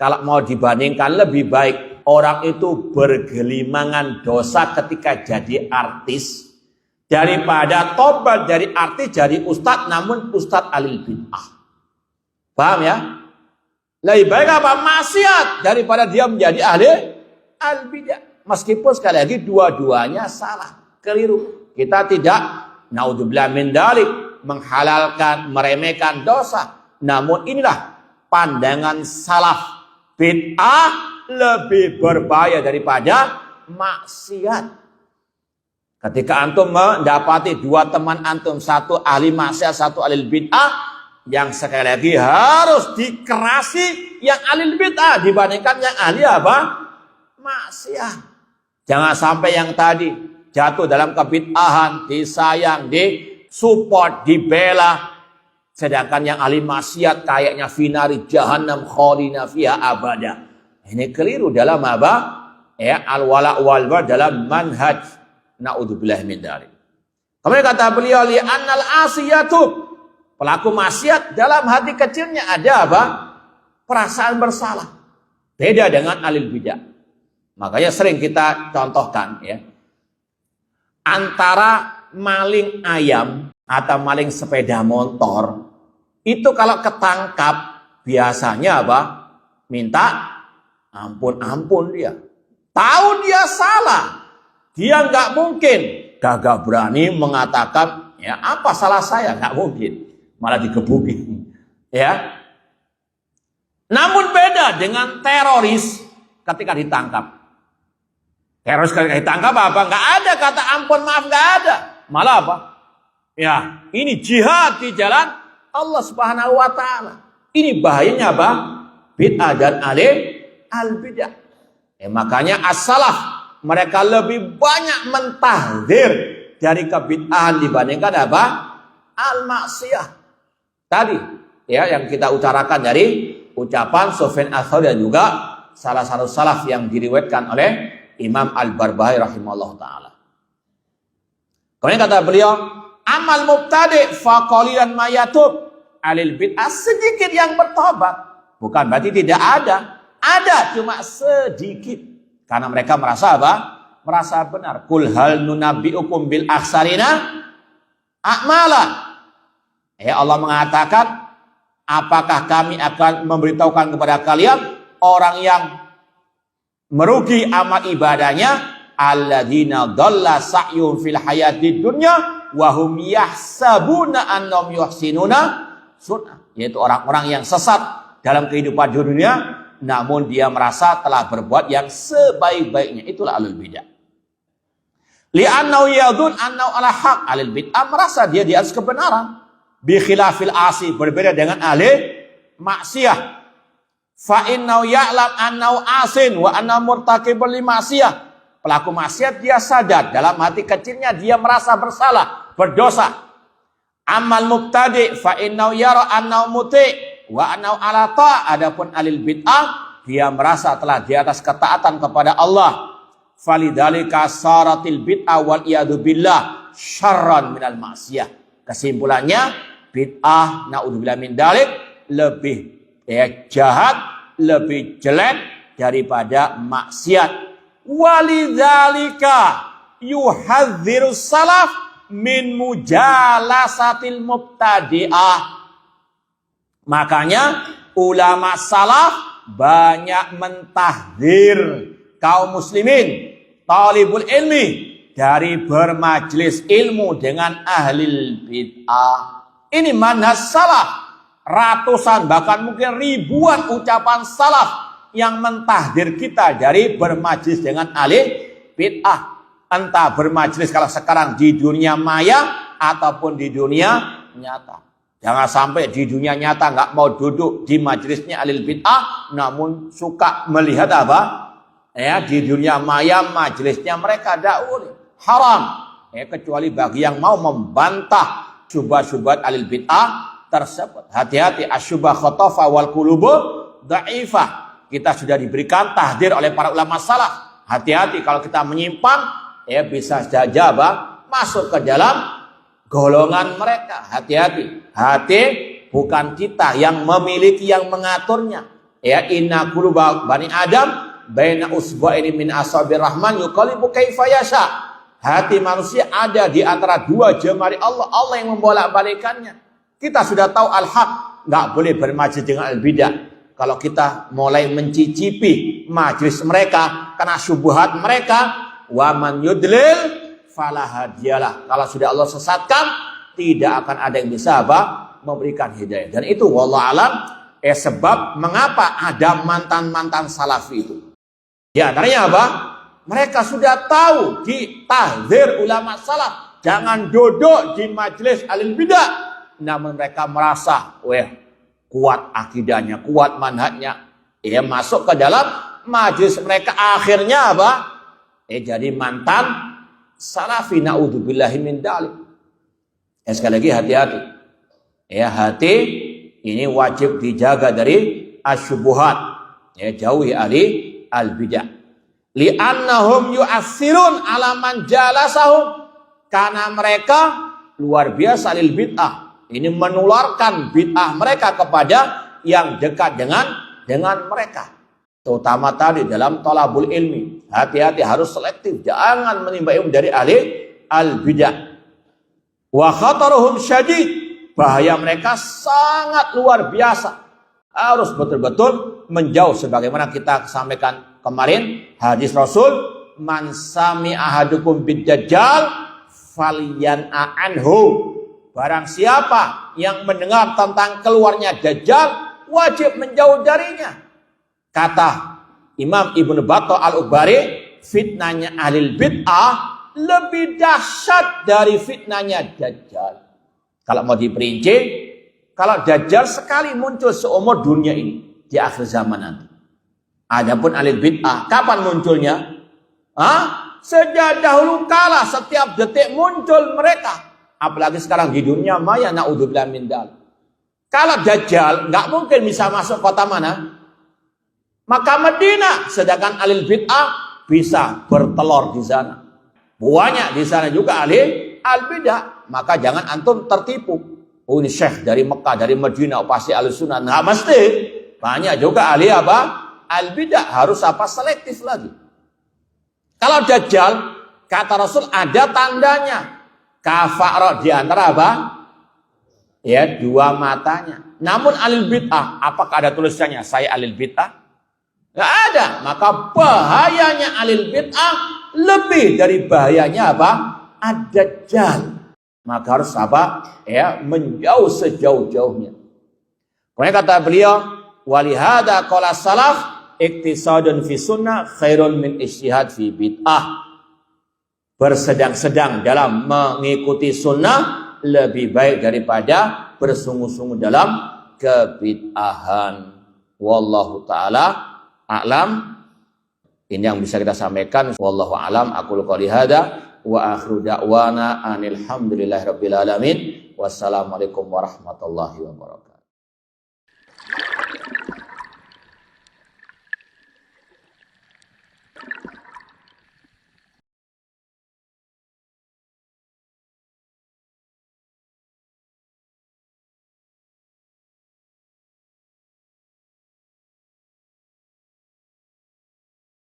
kalau mau dibandingkan lebih baik orang itu bergelimangan dosa ketika jadi artis daripada tobat dari artis jadi ustadz namun ustadz alil bid'ah. Paham ya? Lebih baik apa? Maksiat daripada dia menjadi ahli al bid'ah. Meskipun sekali lagi dua-duanya salah, keliru. Kita tidak naudzubillah min dzalik menghalalkan, meremehkan dosa. Namun inilah pandangan salaf. Bid'ah lebih berbahaya daripada maksiat. Ketika antum mendapati dua teman antum, satu ahli maksiat, satu ahli bid'ah, yang sekali lagi harus dikerasi yang ahli bid'ah dibandingkan yang ahli apa? Maksiat. Jangan sampai yang tadi jatuh dalam kebid'ahan, disayang, disupport, dibela. Sedangkan yang ahli maksiat kayaknya finari jahannam khalina fiha abada. Ini keliru dalam apa? Ya, al-wala' wal-bara dalam manhaj. Na'udzubillah min dzalik. Kemudian kata beliau li annal asiyatu, pelaku maksiat dalam hati kecilnya ada apa? Perasaan bersalah. Beda dengan ahli bidah. Makanya sering kita contohkan ya. Antara maling ayam atau maling sepeda motor itu kalau ketangkap biasanya apa? Minta ampun dia. Tahu dia salah. Dia nggak mungkin gagah berani mengatakan ya apa salah saya, nggak mungkin. Malah digebukin. Ya. Namun beda dengan teroris ketika ditangkap. Teroris ketika ditangkap apa? Nggak ada kata ampun maaf, nggak ada. Malah apa? Ya, ini jihad di jalan Allah Subhanahu wa taala. Ini bahayanya apa? Bid'ah dan al-bid'ah. Makanya as-salaf mereka lebih banyak mentahdzir dari kebid'ahan dibandingkan apa? Al-maksiyah. Tadi ya yang kita utarakan dari ucapan Sufyan Ats-Tsauri dan juga salah satu salaf yang diriwayatkan oleh Imam Al-Barbahari rahimahullah taala. Kemudian kata beliau, amal mubtadi' fa qalilan ma yatub, alil bid'ah sedikit yang bertobat. Bukan berarti tidak ada. Ada cuma sedikit. Karena mereka merasa apa? Merasa benar. Qul hal nunabbi'ukum bil akhsarina a'mala. Allah mengatakan, apakah kami akan memberitahukan kepada kalian orang yang merugi amal ibadahnya, alladzina dhalla sa'yuhum fil hayatid dunya wa hum yahsabuna annahum yuhsinuna sun'ah, yaitu orang-orang yang sesat dalam kehidupan dunia namun dia merasa telah berbuat yang sebaik-baiknya. Itulah ahlul bidah. Li'annahu yadun annahu ala haq. Ahlul bidah merasa dia di atas kebenaran. Bi khilafil asi, berbeda dengan ahli maksiyah. Fa innahu ya'lam annahu asin wa annahu murtakibul li maksiyah. Pelaku maksiat dia sadar dalam hati kecilnya dia merasa bersalah, berdosa. Amal mubtadi fa innahu yara annahu muti' wa annahu ala ta'. Adapun alil bid'ah dia merasa telah di atas ketaatan kepada Allah. Falidzalika saratil bid'ah wal iyadu billah syarran minal maksiyah. Kesimpulannya bid'ah naudzubillah min dzalik lebih jahat, lebih jelek daripada maksiat. Walidzalika yuhadzirus salaf min mujalasatil mubtadi'ah. Makanya ulama salaf banyak mentahdzir kaum muslimin, talibul ilmi dari bermajlis ilmu dengan ahli bid'ah. Ini manhaj salaf. Ratusan bahkan mungkin ribuan ucapan salaf yang mentahdir kita dari bermajlis dengan ahli bid'ah. Entah bermajlis kalau sekarang di dunia maya ataupun di dunia nyata. Jangan sampai di dunia nyata nggak mau duduk di majlisnya ahli bid'ah, namun suka melihat apa? Ya, di dunia maya majlisnya mereka dakwah. Haram. kecuali bagi yang mau membantah syubhat-syubhat alil bid'ah tersebut. Hati-hati, asyubha khotofa wal qulubu dhaifah. Kita sudah diberikan tahdir oleh para ulama salaf. Hati-hati kalau kita menyimpang, bisa saja masuk ke dalam golongan mereka. Hati-hati. Hati bukan kita yang memiliki, yang mengaturnya. Inna quluba bani Adam baina usbu'aini min asabir rahman yuqallibu kaifa yasha. Hati manusia ada di antara dua jemari Allah. Allah yang membolak-balikannya. Kita sudah tahu al-haq, nggak boleh bermajlis dengan al-bidah. Kalau kita mulai mencicipi majlis mereka karena syubhat mereka, wa man yudlil fala hadiyalah. Kalau sudah Allah sesatkan, tidak akan ada yang bisa memberikan hidayah. Dan itu wallahu alam sebab mengapa ada mantan-mantan salafi itu. Di antaranya apa? Mereka sudah tahu di tahdzir ulama salaf, jangan duduk di majlis alil bidah. Namun mereka merasa, kuat akidahnya, kuat manhajnya. Masuk ke dalam majlis mereka, akhirnya apa? Jadi mantan salafi, naudzubillahi min dzalik. Sekali lagi hati-hati. Hati ini wajib dijaga dari asyubuhat. Jauhi ahli al-bidah. Li'annahum yu'assirun ala man jalasahum. Karena mereka luar biasa lil bid'ah. Ini menularkan bid'ah mereka kepada yang dekat dengan mereka. Terutama tadi dalam thalabul ilmi. Hati-hati, harus selektif. Jangan menimba ilmu dari ahli al-bidah. Wa khataruhum syadid. Bahaya mereka sangat luar biasa. Harus betul-betul menjauh. Sebagaimana kita sampaikan kemarin, hadis Rasul, man sami ahadukum bid-dajjal falyan'a anhu. Barang siapa yang mendengar tentang keluarnya Dajjal, wajib menjauh darinya. Kata Imam Ibnu Battah Al-Ubari, fitnahnya ahlul bid'ah lebih dahsyat dari fitnahnya Dajjal. Kalau mau diperinci, kalau Dajjal sekali muncul seumur dunia ini, di akhir zaman nanti. Adapun ahlul bid'ah, kapan munculnya? Sejak dahulu kala, setiap detik muncul mereka. Apalagi sekarang di dunia maya, naudzubillah min dzalik. Kalau Dajjal nggak mungkin bisa masuk kota mana? Maka Madinah. Sedangkan alil bid'ah bisa bertelur di sana. Banyak di sana juga ahli al-bidah. Maka jangan antum tertipu. Oh, ini syekh dari Mekah, dari Madinah, pasti ahli sunnah. Nggak mesti. Banyak juga ahli al-bidah. Harus selektif lagi. Kalau Dajjal, kata Rasul, ada tandanya. Kafa'rah di antara dua matanya. Namun alil bid'ah, apakah ada tulisannya saya alil bid'ah? Enggak ada. Maka bahayanya alil bid'ah lebih dari bahayanya ad-dajjal. Maka harus menjauh sejauh-jauhnya. Kemudian kata beliau, walihada qala salaf iktisadun fi sunnah khairun min ijtihad fi bid'ah. Bersedang-sedang dalam mengikuti sunnah lebih baik daripada bersungguh-sungguh dalam kebid'ahan. Wallahu ta'ala a'lam. Ini yang bisa kita sampaikan. Wallahu a'lam. Aqulu qouli hadza wa akhiru da'wana anil hamdulillahi rabbil alamin. Wassalamualaikum warahmatullahi wabarakatuh.